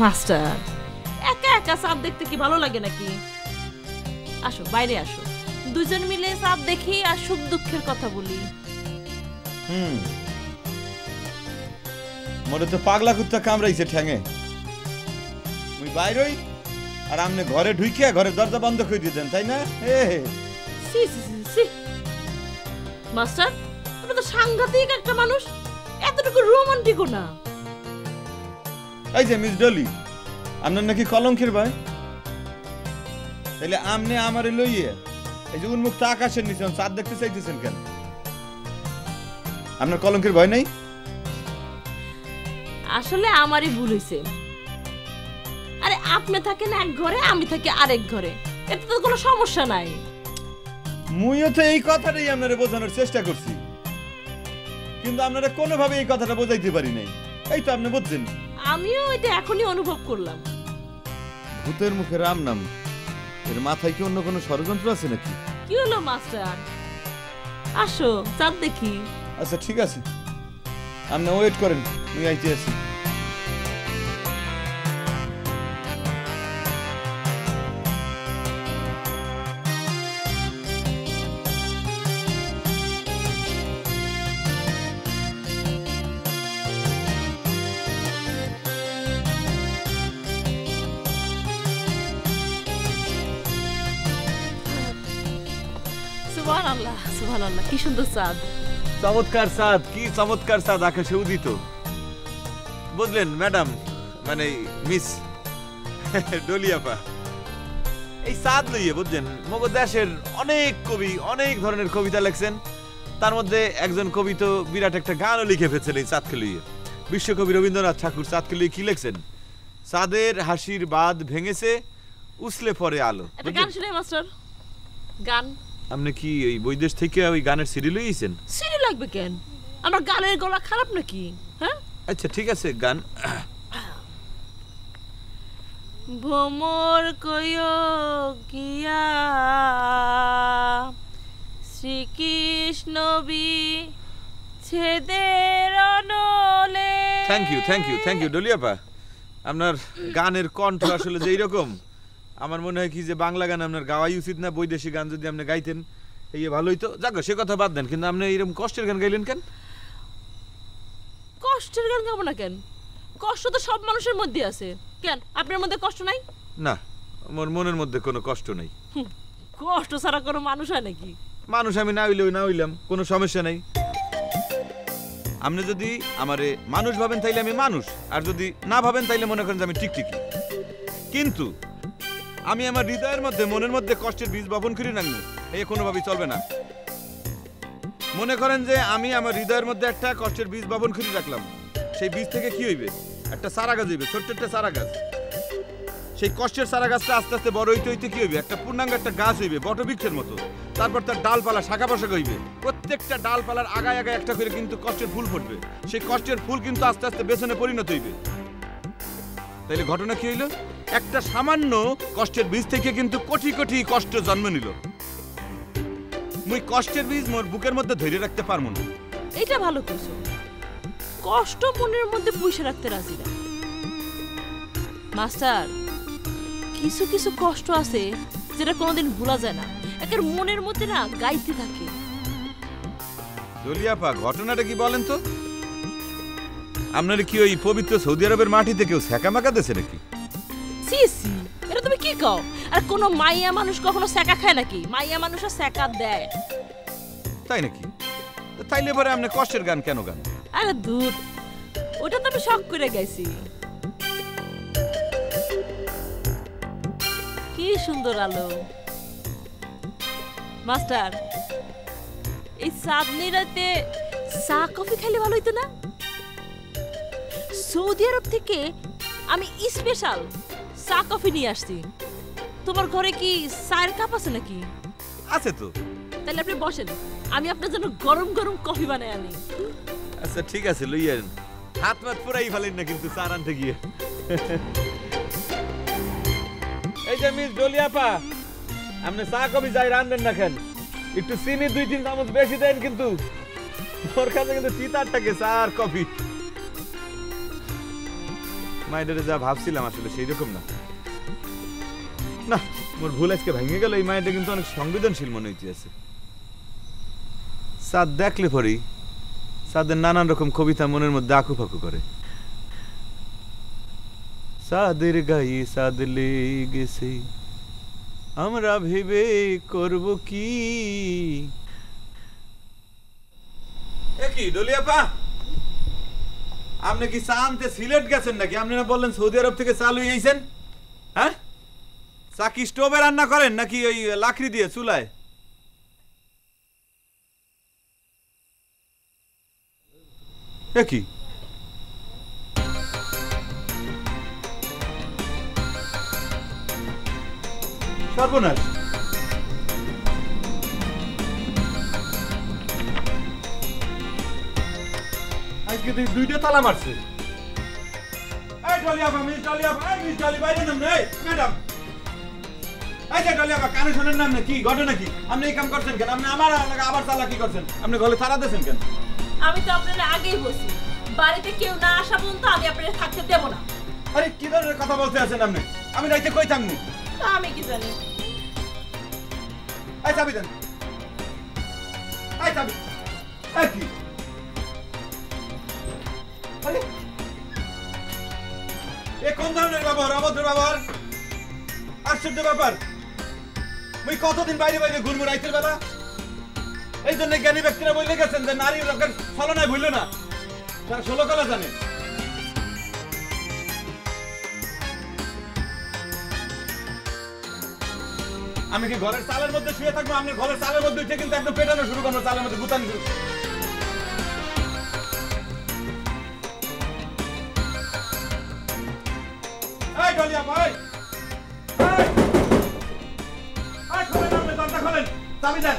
মাস্টার, একা একা চাঁদ দেখতে কি ভালো লাগে নাকি? আসো, বাইরে আসো, দুজন মিলে চাঁদ দেখি আর সুখ দুঃখের কথা বলি। মোরে তো পাগলা কুত্তা কামড়াইছে ঠ্যাঙে। মুই বাইরই আর আপনি ঘরে ঢুইকে ঘরের দরজা বন্ধ করে দিয়ে দেন, তাই না? সি সি সি সি। মাস্টার, আপনি তো সাংঘাতিক একটা মানুষ, এতটুকু রোমান্টিকও না। এই যে মিস ডলি, আপনার নাকি কলঙ্কের ভয়? তাইলে আমনে আমারে লইয়ে এই যে উন্মুক্ত আকাশের নিচে চাঁদ দেখতে চাইতেছেন কেন? আপনার কলঙ্কের ভয় নাই? আসলে আমারই ভুল হয়েছে। আরে আপনি থাকেন এক ঘরে, আমি থাকি আরেক ঘরে, এতে তো কোনো সমস্যা নাই। মুইও তো এই কথাটাই আপনারে বোঝানোর চেষ্টা করছি, কিন্তু আপনারা কোনোভাবে এই কথাটা বোঝাইতে পারি নাই। এই তো আপনি বুঝছেন। আমিও এটা এখনই অনুভব করলাম। ভূতের মুখে রাম নাম, এর মাথায় কি অন্য কোনো ষড়যন্ত্র আছে নাকি? কি হলো মাস্টার? আসো, চাঁদ দেখি। আচ্ছা ঠিক আছে, আপনি ওয়েট করেন, আমি আইতে আছি। সুবহানাল্লাহ, সুবহানাল্লাহ, কি সুন্দর চাঁদ। চমৎকার চাঁদ, কি চমৎকার চাঁদ আকাশে উদিত। বুঝলেন ম্যাডাম, মানে মিস ডলিয়াপা, এই চাঁদ লইয়ে বুঝলেন মগো দেশের অনেক কবি অনেক ধরনের কবিতা লেখছেন। তার মধ্যে একজন কবি তো বিরাট একটা গানও লিখে ফেলছেন এই চাঁদকে লইয়ে। বিশ্বকবি রবীন্দ্রনাথ ঠাকুর চাঁদকে লইয়ে কি লিখছেন? চাঁদের হাসির বাঁধ ভেঙেছে, উছলে পড়ে আলো। একটা গান শুনে মাস্টার, গান। আপনি কি ওই বৈদেশ থেকে ওই গানের সিডি লইয়েছেন? সিডি লাগবে কেন? আমার গানের গলা খারাপ নাকি? হ্যাঁ, আচ্ছা ঠিক আছে, গান। ভ্রমর কইও গিয়া শ্রীকৃষ্ণ বিচ্ছেদের অনলে। Thank you ডলিয়াপা। আপনার গানের কণ্ঠ আসলে যে এইরকম, আমার মনে হয় কি যে বাংলা গান আপনার গাওয়াই উচিত না, বৈদেশিক গান যদি আপনি গাইতেন এই ভালোই তো। যাক সে কথা বাদ দেন, কিন্তু আপনি এইরকম কষ্টের গান গাইলেন কেন? কষ্টের গান গাবো না কেন? কষ্ট তো সব মানুষের মধ্যে আছে। কেন আপনার মধ্যে কষ্ট নাই? না, আমার মনের মধ্যে কোনো কষ্ট নেই। কষ্ট ছাড়া কোনো মানুষ হয় নাকি? মানুষ আমি না হইলাম কোনো সমস্যা নাই। আপনি যদি আমারে মানুষ ভাবেন তাইলে আমি মানুষ, আর যদি না ভাবেন তাইলে মনে করেন যে আমি টিকটিকি। কিন্তু আমি আমার হৃদয়ের মধ্যে মনের মধ্যে কষ্টের বীজ বপন করি না, এই কোনোভাবেই চলবে না। মনে করেন যে আমি আমার হৃদয়ের মধ্যে একটা কষ্টের বীজ বপন করে রাখলাম, সেই বীজ থেকে কি হইবে? একটা চারা গাছ হইবে, ছোট্ট একটা চারা গাছ। সেই কষ্টের চারা গাছটা আস্তে আস্তে বড় হইতে হইতে কি হইবে? একটা পূর্ণাঙ্গ একটা গাছ হইবে, বটবৃক্ষের মতো। তারপর তার ডালপালা শাখা পোশাক হইবে, প্রত্যেকটা ডালপালার আগায় আগায় একটা করে কিন্তু কষ্টের ফুল ফুটবে। সেই কষ্টের ফুল কিন্তু আস্তে আস্তে বেসনে পরিণত হইবে। তাইলে ঘটনা কি হইল? একটা সামান্য কষ্টের বীজ থেকে কিন্তু কোটি কোটি কষ্ট জন্ম নিল। মুই কষ্টের বীজ মোর বুকের মধ্যে ধরে রাখতে পারবো না। এটা ভালো কইছো, কষ্ট মনের মধ্যে পুষে রাখতে রাজি না। মাস্টার, কিছু কিছু কষ্ট আছে যেটা কোনোদিন ভোলা যায় না, একের মনের মধ্যে না গাইতে থাকে। দলিয়াপা, ঘটনাটা কি বলেন তো? আপনার কি ওই পবিত্র সৌদি আরবের মাটিতে কেউ সেকা মাকা দিয়েছে নাকি? সি সি, এটা তুমি কি কও? আর কোন মাইয়া মানুষ কখনো সেকা খায় নাকি? মাইয়া মানুষ সেকা দেয়। তাই নাকি? তাইলে পরে আপনি কষ্টের গান কেন গান? আরে দুধ, ওটা তো আমি শখ করে গাইছি। কি সুন্দর আলো। মাস্টার, এই চাঁদনি রাতে চা কফি খেলে ভালো হইতো না? সৌদি আরব থেকে আমি স্পেশাল চা কফি নিয়ে আসছি। তোমার ঘরে কি চায়ের কাপ আছে নাকি? আছে তো। তাহলে আপনি বসেন, আমি আপনার জন্য গরম গরম কফি বানাই আনি। আচ্ছা ঠিক আছে, লইয়েন। হাত মাত পুরাই ফেলেন না কিন্তু চা আনতে গিয়ে। এই যে মিস ডলিয়াপা, আপনি চা কফি যাই রান্ধেন না কেন, একটু চিনি 2-3 চামচ বেশি দেন কিন্তু। ওর কাছে কিন্তু তিতার থাকে চা আর কফি। মায়েদের যা ভাবছিলাম আসলে সেই রকম না। না, মোর ভুল আজকে ভেঙে গেল। এই মায়েটা কিন্তু অনেক সংবেদনশীল মনে হইতেছে। চাঁদ দেখলে পরেই চাঁদের নানান রকম কবিতা মনের মধ্যে আঁকুপাকু করে। চাঁদের গায়ে চাঁদ লেগেছে, আমরা ভেবে করব কি। কি ডলিয়াপা, আপনি কি চা আনতে সিলেট গেছেন নাকি? আপনি না বললেন সৌদি আরব থেকে চা লই আইছেন? হ্যাঁ, চা কি স্টোভে রান্না করেন নাকি ওই লাকড়ি দিয়ে চুলায়? কি সর্বনাশ! আজকে তুই 2টা তালা মারছে। এই ডলিয়াপা, মিস ডলিয়াপা, এই মিস ডলি বাইরে নাম নেই ম্যাডাম। এই যে ডলিয়াপা, কানে শোনেন নাম না কি ঘটনা কি? আপনি এই কাম করছেন কেন? আপনি আমার লাগা আবার তালা কি করছেন? আপনি গলে তালা দিয়েছেন কেন? আমি তো আপনারা আগেই বলছি, বাড়িতে কেউ না আসা পর্যন্ত আমি আপনাদের থাকতে দেব না। আরে কি ধরনের কথা বলতে আছেন আপনি? আমি রাইতে কই থাকবো? আমি কি জানি। এই চাবি দেন, এই চাবি। এই কি? আরে এ কোন ধরনের ব্যবহার? অভদ্র ব্যবহার, আশ্চর্য ব্যাপার। আমি কতদিন বাইরে বাইরে ঘুরবো রাইতের বেলা? এই জন্য জ্ঞানী ব্যক্তিরা বলে গেছেন যে নারী লোকের ছলনায় ভুললো না, তারা 16 কলা জানে। আমি কি ঘরের চালের মধ্যে শুয়ে থাকবো? আপনি ঘরের চালের মধ্যে উঠে কিন্তু একদম পেটানো শুরু করবো, চালের মধ্যে গুতানো শুরু। এই ডলিয়াপা, এই খোলেন, আপনি দরজা খোলেন, চাবি দেন।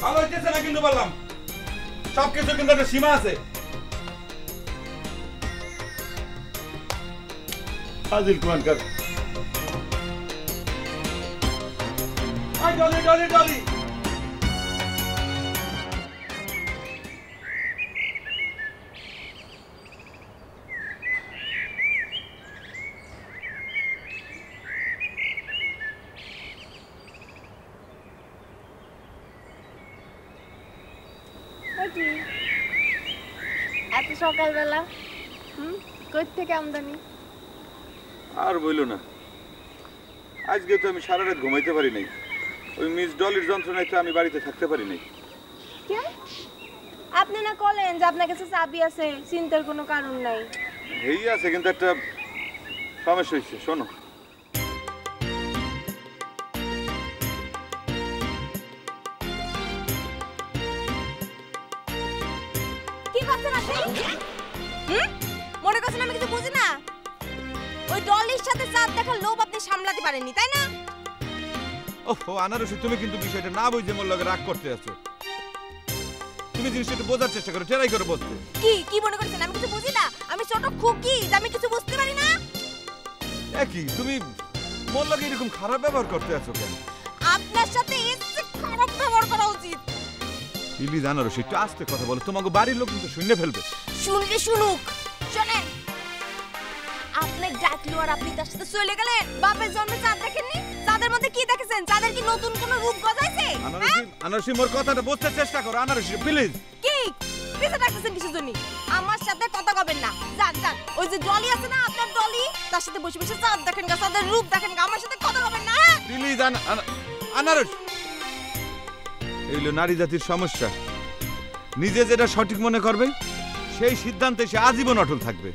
ভালো হইতেছে না কিন্তু বললাম, সবকিছু কিন্তু একটা সীমা আছে। ফাজিল কোয়ানকার। ডলি ডলি ডলি এত সকালবেলা কই থেকে আমদানি? আর বইলো না, আজকে তো আমি সারা রাত ঘুমাইতে পারি নাই। ওই মিস ডলির যন্ত্রণায় তো আমি বাড়িতে থাকতে পারি নাই। কে? আপনি না বলেন যে আপনার কাছে চাবি আছে, চিন্তার কোনো কারণ নাই। এই আছে, কিন্তু একটা সমস্যা হয়েছে, শোনো। কি করছেন আপনি? মনে করছেন আমি কিছু বুঝি না? ওই ডলির সাথে চাঁদ দেখার লোভ আপনি সামলাতে পারেননি, তাই না? ওহো আনারসি, তুমি কিন্তু বিষয়টা না বুঝে মোর লগে রাগ করতে আছো। তুমি জিনিসটা একটু বোঝার চেষ্টা করো, ট্রাই করো বুঝতে। কি কি মনে করছেন আমি কিছু বুঝি না? আমি ছোট খুকি যে আমি কিছু বুঝতে পারি না? একই তুমি মোর লগে এরকম খারাপ ব্যবহার করতে আছো কেন? আপনার সাথে এর চেয়ে খারাপ ব্যবহার করা উচিত। প্লিজ আনারসি, একটু আস্তে কথা বলো, তোমাকে বাড়ির লোক কিন্তু শুনে ফেলবে। শুনলে শুনুক। শোনেন, আপনি ডাকলো আর আপনি তার সাথে চলে গেলেন। বাপের জন্মে চাঁদ দেখেননি? চাঁদের মধ্যে কি দেখেছেন? চাঁদের কি নতুন কোনো রূপ গজাইছে? আনারসি, আনারসি মোর কথাটা বুঝতে চেষ্টা করো আনারসি, প্লিজ। কি পিছে ডাকতেছেন কিসের জন্য? আমার সাথে কথা কবেন না, যান যান। ওই যে ডলি আছে না আপনার ডলি, তার সাথে বসে বসে চাঁদ দেখেন গা, চাঁদের রূপ দেখেন গা, আমার সাথে কথা কবেন না। প্লিজ আনারস। এইলো নারী জাতির সমস্যা, নিজে যেটা সঠিক মনে করবে সেই সিদ্ধান্তে সে আজীবন অটল থাকবে।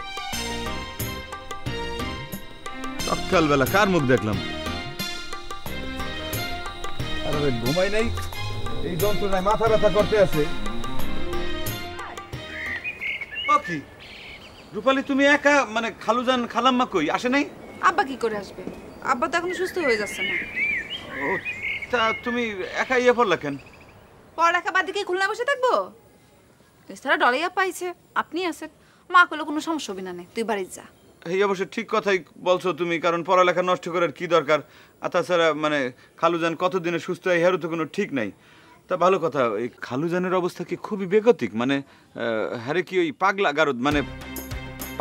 সকালবেলা কার মুখ দেখলাম? আরে ঘুমাই নাই, এই যন্ত্রণায় মাথা ব্যথা করতে আছে। ও কি রূপালী, তুমি একা? মানে খালুজান খালাম্মা কই আসে নাই? আব্বা কি করে আসবে? আব্বা তো এখনো সুস্থ হয়ে যাচ্ছে না। ও তা তুমি একা ইয়ে পড়লা কেন? পড়ালেখা বাদ দিয়ে খুলনা বসে থাকবো? এছাড়া ডলাইয়া পাইছে, আপনি আছেন, মা করলে কোনো সমস্যা হবে না, তুই বাড়ি যা। এই অবশ্য ঠিক কথাই বলছো তুমি, কারণ পড়ালেখা নষ্ট করার কি দরকার? আর তাছাড়া মানে খালুজান কতদিনে সুস্থ হয় হেরও তো কোনো ঠিক নাই। তা ভালো কথা, এই খালুজানের অবস্থা কি খুবই বেগতিক? মানে হ্যারে কি ওই পাগলা গারদ, মানে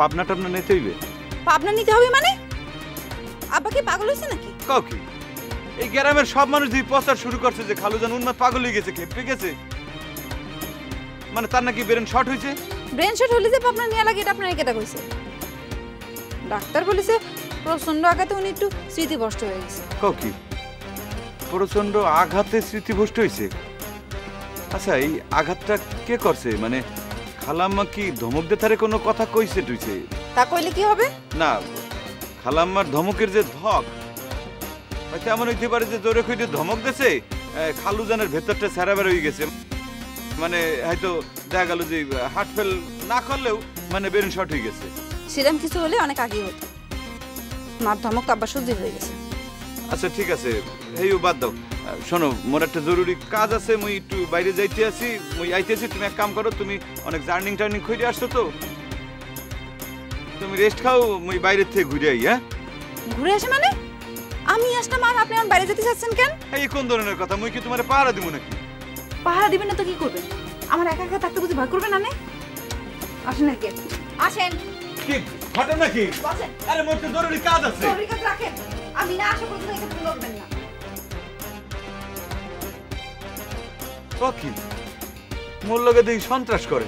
পাবনা টাবনা নিতে হইবে? পাবনা নিতে হবে মানে? আব্বা কি পাগল হয়েছে নাকি? কাউ কি এই গ্রামের সব মানুষ দিয়ে প্রচার শুরু করছে যে খালুজান উন্মাদ পাগল হয়ে গেছে, খেপে গেছে। মানে তার নাকি ব্রেন শর্ট হয়েছে। ব্রেন শট হলে যে পাবনা নিয়ে লাগে এটা আপনার কেটা কইছে? ডাক্তার বলেছে প্রচন্ড আঘাতে উনি একটু স্মৃতিভ্রষ্ট হয়ে গেছে। কাউ কি প্রচন্ড আঘাতে স্মৃতিভ্রষ্ট হয়েছে? আচ্ছা, এই আঘাতটা কে করছে? মানে খালাম্মা কি ধমক দিয়ে তারে কোনো কথা কইছে টুইছে? তা কইলে কি হবে? না, খালাম্মার ধমকের যে ধক, হয়তো এমন হইতে পারে যে জোরে কইতে ধমক দিয়েছে, খালুজানের ভেতরটা স্যারাবার হয়ে গেছে। মানে হয়তো দেখা গেল যে হার্ট ফেল না করলেও মানে ব্রেন শর্ট হয়ে গেছে। সেরকম কিছু হলে অনেক আগেই হতো। মার ধমক আব্বা সহ্য হয়ে গেছে। আচ্ছা ঠিক আছে, এইও বাদ দাও। শোনো, মোর একটা জরুরি কাজ আছে, মুই একটু বাইরে যাইতে আছি, মুই আইতেছি। তুমি এক কাম করো, তুমি অনেক জার্নিং টার্নিং করে আসছো তো, তুমি রেস্ট খাও, মুই বাইরের থেকে ঘুরে আই। হ্যাঁ, ঘুরে আসে মানে? আমি আসলাম আর আপনি আমার বাইরে যেতে চাচ্ছেন কেন? এই কোন ধরনের কথা? মুই কি তোমার পাহারা দিব নাকি? পাহারা দিবেন না তো কি করবেন? আমার একা একা থাকতে বুঝি ভয় করবেন না? আসেন নাকি? আসেন। কি ঘটনা নাকি? বসেন। আরে মোর তো জরুরি কাজ আছে। জরুরি কাজ রাখেন, আমি না আসা পর্যন্ত এখানে লড়বেন না। কি মোর লগে দেখি সন্ত্রাস করে?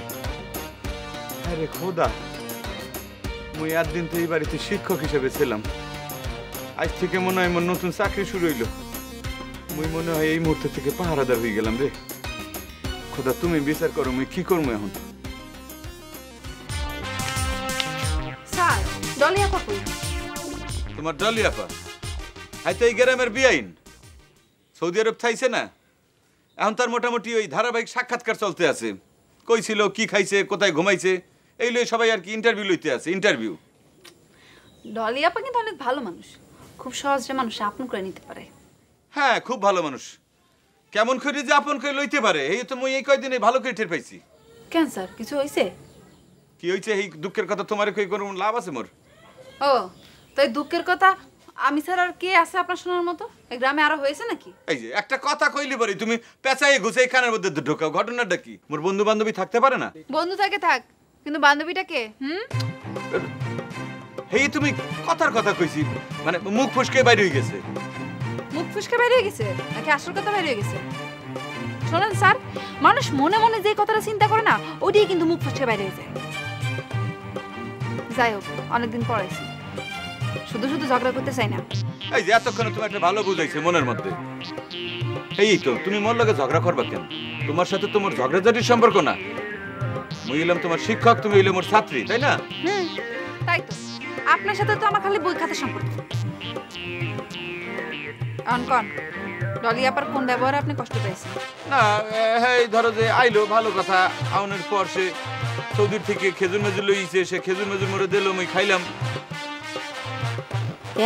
আরে খোদা, মুই একদিন তো এই বাড়িতে শিক্ষক হিসেবে ছিলাম, আজ থেকে মনে হয় মোর নতুন চাকরি শুরু হইল। মুই মনে হয় এই মুহূর্ত থেকে পাহারাদার হয়ে গেলাম রে। খোদা তুমি বিচার করো, মুই কি করবো এখন? স্যার, ডলি আপা কই? তোমার ডলি আপা? হয়তো এই গ্রামের বিআইন সৌদি আরব থাইছে না, এখন তার মোটামুটি ওই ধারাবাহিক সাক্ষাৎকার চলতে আছে। কই ছিল, কি খাইছে, কোথায় ঘুমাইছে, এই লই সবাই আর কি ইন্টারভিউ লইতে আছে। ইন্টারভিউ। ডলি আপা কিন্তু অনেক ভালো মানুষ, খুব সহজে মানুষ আপন করে নিতে পারে। হ্যাঁ, খুব ভালো মানুষ। কেমন করে যে আপন করে লইতে পারে এই তো মুই এই কয়দিনে ভালো করে টের পাইছি। কেন স্যার, কিছু হইছে? কি হইছে? এই দুঃখের কথা তোমারে কই কোনো লাভ আছে মোর? ও তাই দুঃখের কথা আমি স্যার আর কে আছে আপনার শোনার মতো? এই গ্রামে আরো হয়েছে নাকি? এই যে একটা কথা কইলি পারি তুমি পেঁচাই ঘুষাই খানের মধ্যে ঢোকাও, ঘটনাটা কি? মোর বন্ধু বান্ধবী থাকতে পারে না? বন্ধু থাকে থাক, কিন্তু বান্ধবীটা কে? হেই তুমি কথার কথা কইছি, মানে মুখ ফসকে বাইরে হয়ে গেছে। মুখ ফুসকে বেরিয়ে গেছে নাকি আসল কথা বেরিয়ে গেছে? শোনেন স্যার, মানুষ মনে মনে যে কথাটা চিন্তা করে না ওইটাই কিন্তু মুখ ফুসকে বেরিয়ে যায়। যাই হোক, অনেকদিন পড়াইছি, শুধু শুধু ঝগড়া করতে চাই না। এই যে এতক্ষণ তুমি একটা ভালো বুঝাইছে মনের মধ্যে। এই তো তুমি মোর লগে ঝগড়া করবা কেন? তোমার সাথে তোমার ঝগড়াঝাটির সম্পর্ক না। মুই হইলাম তোমার শিক্ষক, তুমি হইলে মোর ছাত্রী, তাই না? তাই তো, আপনার সাথে তো আমার খালি বই খাতার সম্পর্ক। কন ডলি আপার কোন ব্যবহারে আপনি কষ্ট পেয়েছেন? না এই ধরো যে আইলো ভালো কথা, আউনের পর সে সৌদির থেকে খেজুর মেজুর লইছে, সে খেজুর মেজুর মোরে দিল, মুই খাইলাম।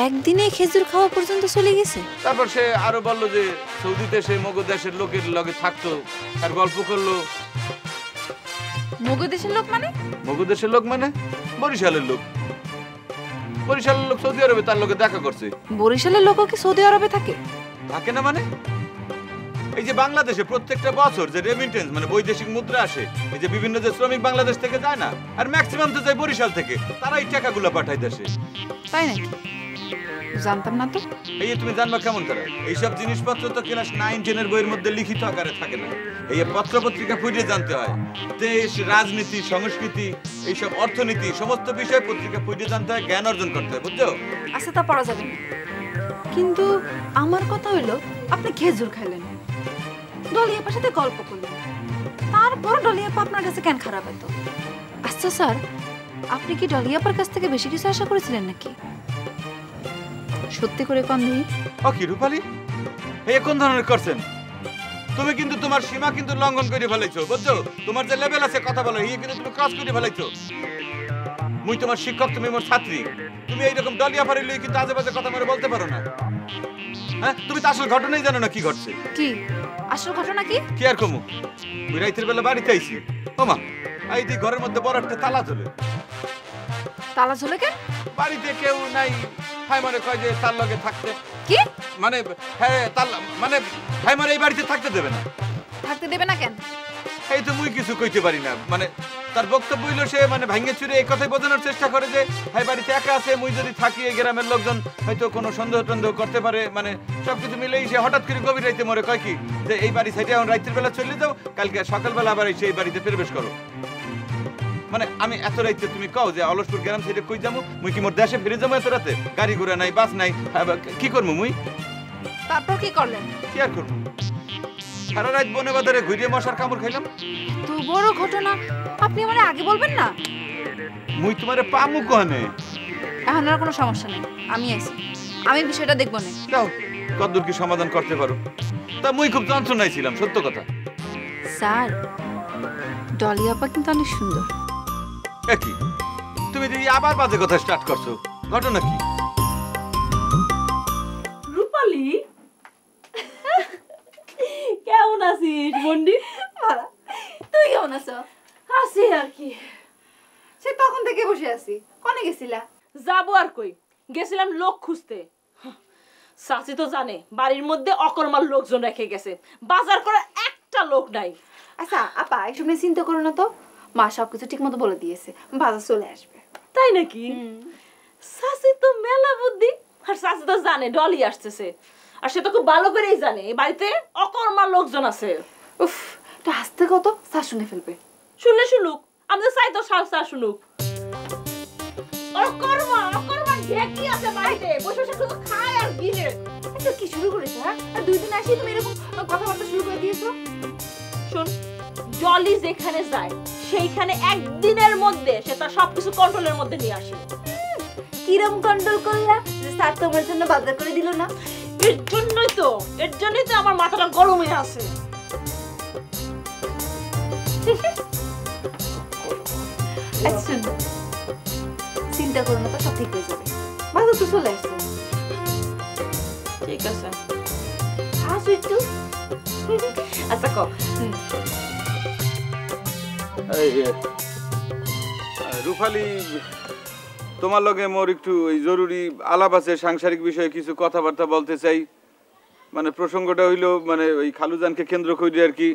একদিনে খেজুর খাওয়া পর্যন্ত চলে গেছে? তারপর সে আরো বললো যে সৌদিতে সে মগো দেশের লোকের লগে থাকতো, আর গল্প করলো। মগো দেশের লোক মানে? মগো দেশের লোক মানে বরিশালের লোক। বরিশালের লোক সৌদি আরবে তার লগে দেখা করছে। বরিশালের লোকও কি সৌদি আরবে থাকে? থাকে না মানে? এই যে বাংলাদেশে প্রত্যেকটা বছর যে রেমিটেন্স মানে বৈদেশিক মুদ্রা আসে, এই যে বিভিন্ন যে শ্রমিক বাংলাদেশ থেকে যায় না, আর ম্যাক্সিমাম তো যায় বরিশাল থেকে, তারা এই টাকাগুলো পাঠায় দেশে। তাই নাকি? জানতাম না তো। এই যে তুমি জানবা কেমন করে? এইসব জিনিসপত্র তো ক্লাস 9-10 এর বইয়ের মধ্যে লিখিত আকারে থাকে না। এই পত্র পত্রিকা পড়ে জানতে হয়। দেশ, রাজনীতি, সংস্কৃতি, এইসব অর্থনীতি সমস্ত বিষয় পত্রিকা পড়ে জানতে হয়, জ্ঞান অর্জন করতে হয়, বুঝছো? আচ্ছা, তা পড়া যাবে না, কিন্তু আমার কথা হইলো আপনি খেজুর খাইলেন, ডলিয়াপার সাথে গল্প করলেন, তারপর ডলিয়াপা আপনার কাছে কেন খারাপ হতো? আচ্ছা স্যার, আপনি কি ডলিয়াপার কাছ থেকে বেশি কিছু আশা করেছিলেন নাকি? সত্যি করে কোন দিই? ও কি রূপালী, এই কোন ধরনের করছেন? তুমি কিন্তু তোমার সীমা কিন্তু লঙ্ঘন করে ফেলাইছো, বুঝছো? তোমার যে লেভেল আছে কথা বলো, এই কিন্তু তুমি ক্রস করে ফেলাইছো। মুই তোমার শিক্ষক, তুমি মোর ছাত্রী, তুমি এইরকম ডলিয়াপারে লই কিন্তু আজে বাজে কথা মরে বলতে পারো না। হ্যাঁ, তুমি তো আসল ঘটনাই জানো না কি ঘটছে। কি আসল ঘটনা? কি কি আর কমু? ওই রাইতের বেলা বাড়িতে আইছি, ও মা এই দি ঘরের মধ্যে বড় একটা তালা ঝোলে। তালা ঝোলে কেন? বাড়িতে কেউ নাই, হাই মানে কয় যে তার লগে থাকতে। কি মানে? হ্যাঁ তালা মানে হাই মানে এই বাড়িতে থাকতে দেবে না। থাকতে দেবে না কেন? এই তো মুই কিছু কইতে পারি না, মানে তার বক্তব্য হইলো সে মানে ভাঙ্গে চুরে এই কথাই বোঝানোর চেষ্টা করে যে হাই বাড়িতে একা আছে, মুই যদি থাকি এই গ্রামের লোকজন হয়তো কোনো সন্দেহ টন্দেহ করতে পারে, মানে সবকিছু মিলেই সে হঠাৎ করে গভীর রাইতে মরে কয় কি যে এই বাড়ি সাইডে এখন রাইতের বেলা চলে যাও, কালকে সকালবেলা আবার এসে এই বাড়িতে প্রবেশ করো। মানে আমি এত রাইতে তুমি কও যে অলসপুর গ্রাম সাইডে কই যাবো, মুই কি মোর দেশে ফিরে যাবো এত রাতে? গাড়ি ঘোড়া নাই, বাস নাই, কি করবো মুই? তারপর কি করলেন? কি আর করবো? সারা রাত বনে বাজারে ঘুরিয়ে মশার কামড় খাইলাম। তো বড় ঘটনা আপনি আমারে আগে বলবেন না? মুই তোমারে পামু কোনে? এখন আর কোনো সমস্যা নেই, আমি আছি, আমি বিষয়টা দেখব না। যাও, কতদূর কি সমাধান করতে পারো? তা মুই খুব যন্ত্রণায় ছিলাম, সত্য কথা। স্যার, ডলি আপা কিন্তু অনেক সুন্দর। কি তুমি দিদি আবার বাজে কথা স্টার্ট করছো? ঘটনা কি? রূপালী, কেমন আছিস বন্ডি? তুই কেমন আছো? আছি আর কি, সে তখন থেকে বসে আছি। কোনে গেছিলা? যাবো আর কই, গেছিলাম লোক খুঁজতে। চাচি তো জানে বাড়ির মধ্যে অকর্মার লোকজন রেখে গেছে, বাজার করার একটা লোক নাই। আচ্ছা আপা, এইসব নিয়ে চিন্তা করো না তো, মা সবকিছু ঠিক মতো বলে দিয়েছে, বাজার চলে আসবে। তাই নাকি? চাচি তো মেলা বুদ্ধি, আর চাচি তো জানে ডলি আসতেছে, আর সে তো খুব ভালো করেই জানে এই বাড়িতে অকর্মার লোকজন আছে। উফ, একটু হাসতে কত, স্যার শুনে ফেলবে। শুনলে শুনুক, আমি তো চাই তো স্যার শুনুক। অকর্মা অকর্মা ঢেকি আছে বাড়িতে, বসে বসে শুধু খায় আর গিলে। আচ্ছা কি শুরু করেছো? হ্যাঁ, আর 2 দিন আসি তুমি এরকম কথাবার্তা শুরু করে দিয়েছো। শোন, জলি যেখানে যায় সেইখানে একদিনের মধ্যে সে তার সবকিছু কন্ট্রোলের মধ্যে নিয়ে আসে। কিরম কন্ট্রোল করলা যে স্যার তোমার জন্য বাজার করে দিল না? এর জন্যই তো আমার মাথাটা গরম হয়ে আছে। আচ্ছা চিন্তা করো না তো, সব ঠিক হয়ে যাবে, বাজার তো চলে আসছে। ঠিক আছে, আসো একটু। আচ্ছা কো রূপালী তোমার লগে মোর একটু ওই জরুরি আলাপ আছে, সাংসারিক বিষয়ে কিছু কথাবার্তা বলতে চাই। মানে প্রসঙ্গটা হইলো মানে ওই খালুজানকে কেন্দ্র করে আর কি,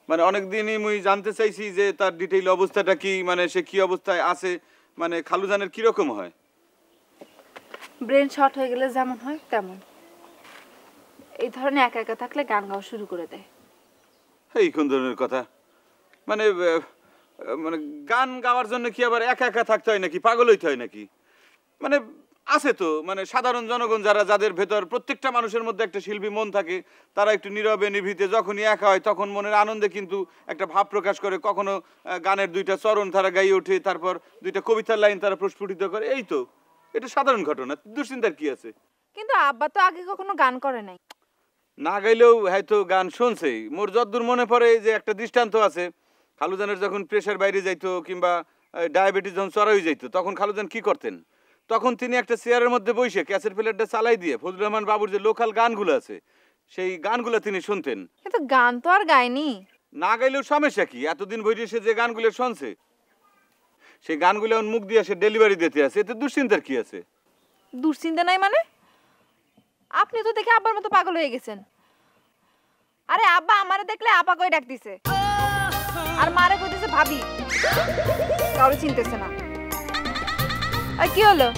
মানে অনেকদিনই মুই জানতে চাইছি যে তার ডিটেইল অবস্থাটা কি, মানে সে কি অবস্থায় আছে, মানে খালুজানের কিরকম হয়। ব্রেন শর্ট হয়ে গেলে যেমন হয় তেমন। এই ধরনের একা একা থাকলে গান গাওয়া শুরু করে দেয়। এই কোন ধরনের কথা? মানে মানে গান গাওয়ার জন্য কি আবার একা একা থাকতে হয় নাকি, পাগল হইতে হয় নাকি? মানে আছে তো, মানে সাধারণ জনগণ যারা, যাদের ভেতর প্রত্যেকটা মানুষের মধ্যে একটা শিল্পী মন থাকে, তারা একটু নীরবে নিভৃতে যখনই একা হয় তখন মনের আনন্দে কিন্তু একটা ভাব প্রকাশ করে। কখনো গানের দুইটা চরণ তারা গাইয়ে ওঠে, তারপর দুইটা কবিতার লাইন তারা প্রস্ফুটিত করে। এই তো, এটা সাধারণ ঘটনা, দুশ্চিন্তার কি আছে? কিন্তু আব্বা তো আগে কখনো গান করে নাই। না গাইলেও হয়তো গান শুনছেই। মোর যতদূর মনে পড়ে যে একটা দৃষ্টান্ত আছে, খালুজানের যখন প্রেশার বাইরে যাইতো কিংবা ডায়াবেটিস যখন চড়াই যাইতো, তখন খালুজান কি করতেন? তখন তিনি একটা চেয়ারের মধ্যে বসে ক্যাসেট প্লেয়ারটা চালাই দিয়ে ফজলুর রহমান বাবুর যে লোকাল গানগুলো আছে সেই গানগুলো তিনি শুনতেন। কিন্তু গান তো আর গায়নি। না গাইলেও সমস্যা কি? এতদিন বইরে সে যে গানগুলো শুনছে সেই গানগুলো এখন মুখ দিয়ে সে ডেলিভারি দিতে আছে, এতে দুশ্চিন্তার কি আছে? দুশ্চিন্তা নাই মানে? আপনি তো দেখে আব্বার মতো পাগল হয়ে গেছেন। আরে আব্বা আমারে দেখলে আপা কই ডাকতেছে, আর মারে কইতেছে ভাবি। কারো চিনতেছে না। আর কি হলো?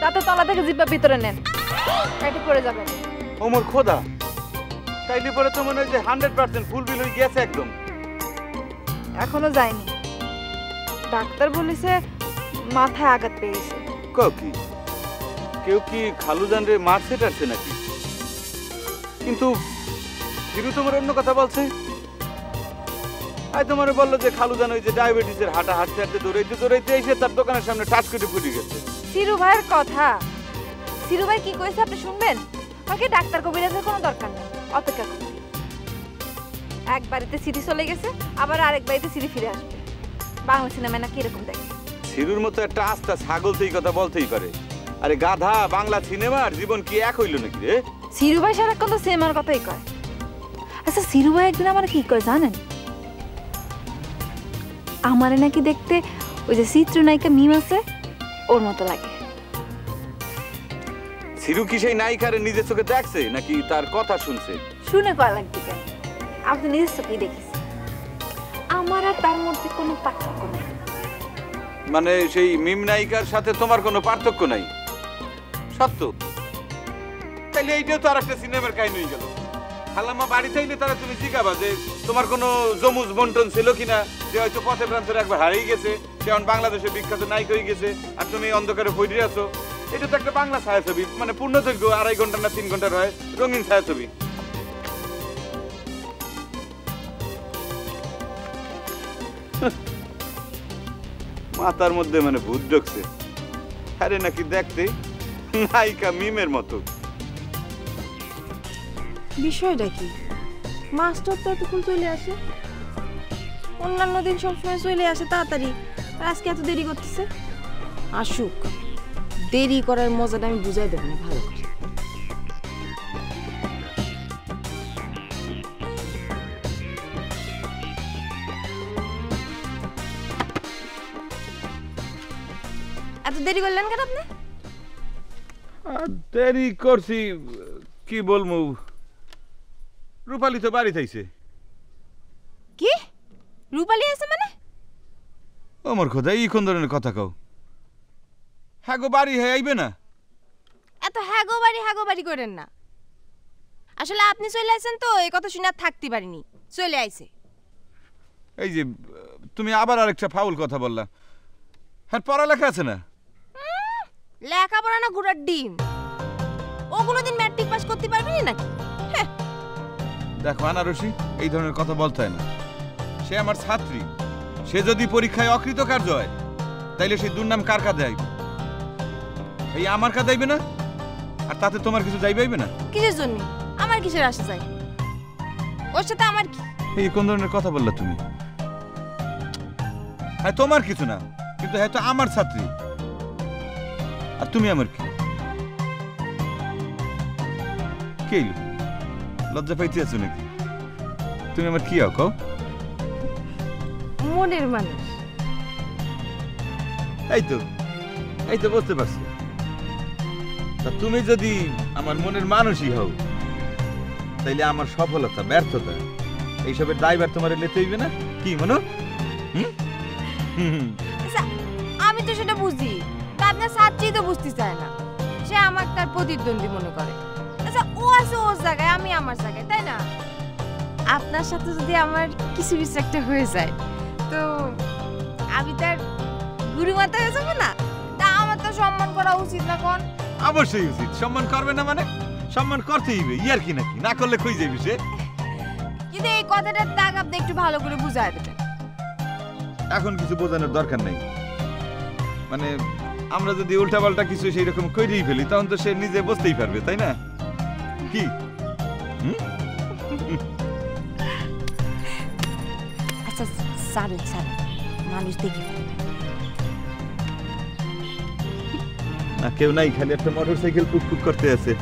দাঁতের তলা থেকে জিব্বা ভিতরে নেন, পেটে পড়ে যাবে। ওমর খোদা, তাইলে পরে তো মনে হয় যে 100% ফুলফিল হয়ে গেছে একদম। এখনো যায়নি। ডাক্তার বলেছে মাথায় আঘাত পেয়েছে। কি কেউ কি খালুজান রে মারছে টারছে নাকি? কিন্তু ফিরু তোমার অন্য কথা বলছে। আই তোমার বললো যে খালুজান ওই যে ডায়াবেটিসের হাঁটা হাঁটতে হাঁটতে দৌড়াইতে দৌড়াইতে এসে তার দোকানের সামনে টাচ করে ফুটে গেছে। সিরু ভাইয়ের কথা, সিরু ভাই কি কইছে আপনি শুনবেন? ওকে ডাক্তার কবিরাজের কোনো দরকার নেই, অপেক্ষা করুন। এক বাড়িতে সিরি চলে গেছে, আবার আরেক বাড়িতে সিরি ফিরে আসবে। বাংলা সিনেমায় না কিরকম দেখে? সিরুর মতো একটা আস্তা ছাগল তো এই কথা বলতেই পারে। আরে গাধা, বাংলা সিনেমার জীবন কি এক হইল নাকি রে? সিরু ভাই সারাক্ষণ তো সিনেমার কথাই কয়। আচ্ছা সিরু ভাই একদিন আমার কি কয় জানেন? আমারে নাকি দেখতে ওই যে চিত্রনায়িকা মিম আছে ওর মতো লাগে। সিরু কি সেই নায়িকারে নিজের চোখে দেখছে নাকি তার কথা শুনছে? শুনে কয় লাগবে কেন? আপনি নিজের চোখেই দেখেছেন। আমার আর তার মধ্যে কোনো পার্থক্য নেই। মানে সেই মিম নায়িকার সাথে তোমার কোনো পার্থক্য নাই? সত্য? তাইলে এইটাও তো আর একটা সিনেমার কাহিনী হয়ে গেল। খালাম্মা বাড়ি চাইলে তারা তুমি জিজ্ঞাবা যে তোমার কোনো জমুজ বন্টন ছিল কিনা, যে হয়তো পথে প্রান্তরে একবার হারিয়ে গেছে, সে এখন বাংলাদেশে বিখ্যাত নায়িকা হয়ে গেছে, আর তুমি অন্ধকারে পড়ে আছো। এটা তো একটা বাংলা ছায়াছবি, মানে পূর্ণদৈর্ঘ্য 2.5 ঘন্টা না 3 ঘন্টার হয় রঙিন ছায়াছবি। মাথার মধ্যে মানে ভূত ঢুকছে। আরে নাকি দেখতে নায়িকা মিমের মতো। বিষয়টা কি? মাস্টার তো এতক্ষণ চলে আসে, অন্যান্য দিন সবসময় চলে আসে তাড়াতাড়ি, আর আজকে এত দেরি করতেছে। আসুক, দেরি করার মজাটা আমি বুঝাই দেবো না ভালো করে। এত দেরি করলেন কেন আপনি? দেরি করছি কি বলবো, রূপালী তো বাড়ি থাইছে। কি রূপালী আছে মানে? ওমর খোদা, এই কোন ধরনের কথা কও? হ্যাঁ গো, বাড়ি হয়ে আইবে না। এত হ্যাগো বাড়ি করেন না। আসলে আপনি চলে আসেন তো, এই কথা শুনে আর থাকতে পারিনি, চলে আইছে। এই যে তুমি আবার আরেকটা ফাউল কথা বললা। হ্যাঁ, পড়ালেখা আছে না? লেখাপড়া না ঘোড়ার ডিম, ও কোনোদিন ম্যাট্রিক পাস করতে পারবি নাকি? দেখো আনারসি, এই ধরনের কথা বলতে হয় না। সে আমার ছাত্রী, সে যদি পরীক্ষায় অকৃতকার্য হয় তাইলে সেই দুর্নাম কার কাঁধে আইবে? এই আমার কাঁধে আইবে না? আর তাতে তোমার কিছু যাইবে আইবে না? কিসের জন্য? আমার কিসের আসে যায়? ওর সাথে আমার কি? এই কোন ধরনের কথা বললা তুমি? হ্যাঁ, তোমার কিছু না, কিন্তু হয়তো আমার ছাত্রী, আর তুমি আমার কি? কে লজ্জা পাইতে আছো নাকি? তুমি আমার কি আও? মনের মানুষ। এই তো, এই তো বুঝতে পারছি। তা তুমি যদি আমার মনের মানুষই হও, তাইলে আমার সফলতা ব্যর্থতা এইসবের দায়ভার তোমার লেতে হইবে না, কি মনো? আচ্ছা, আমি তো সেটা বুঝি, তা আপনার সাচ্চি তো বুঝতে চায় না। সে আমাকে তার প্রতিদ্বন্দ্বী মনে করে। আচ্ছা, ও আছে ওর জায়গায়, আমি আমার জায়গায়, তাই না? আপনার সাথে যদি আমার কিছু কিছু একটা হয়ে যায়, তো আমি তার গুরু মাতা হয়ে যাবো না? তা আমার তো সম্মান করা উচিত না? কোন? অবশ্যই উচিত। সম্মান করবে না মানে? সম্মান করতেই হবে, ইয়ার কি নাকি? না করলে কই যাবি সে? কিন্তু এই কথাটার দাগ আপনি একটু ভালো করে বুঝায় দেবেন। এখন কিছু বোঝানোর দরকার নেই। মানে আমরা যদি উল্টাপাল্টা কিছু সেই রকম কইরেই ফেলি, তখন তো সে নিজে বুঝতেই পারবে, তাই না? কি আচ্ছা সারেন সারেন, মানুষ দেখি না, কেউ নাই, খালি একটা মোটরসাইকেল পুক পুক করতে আছে।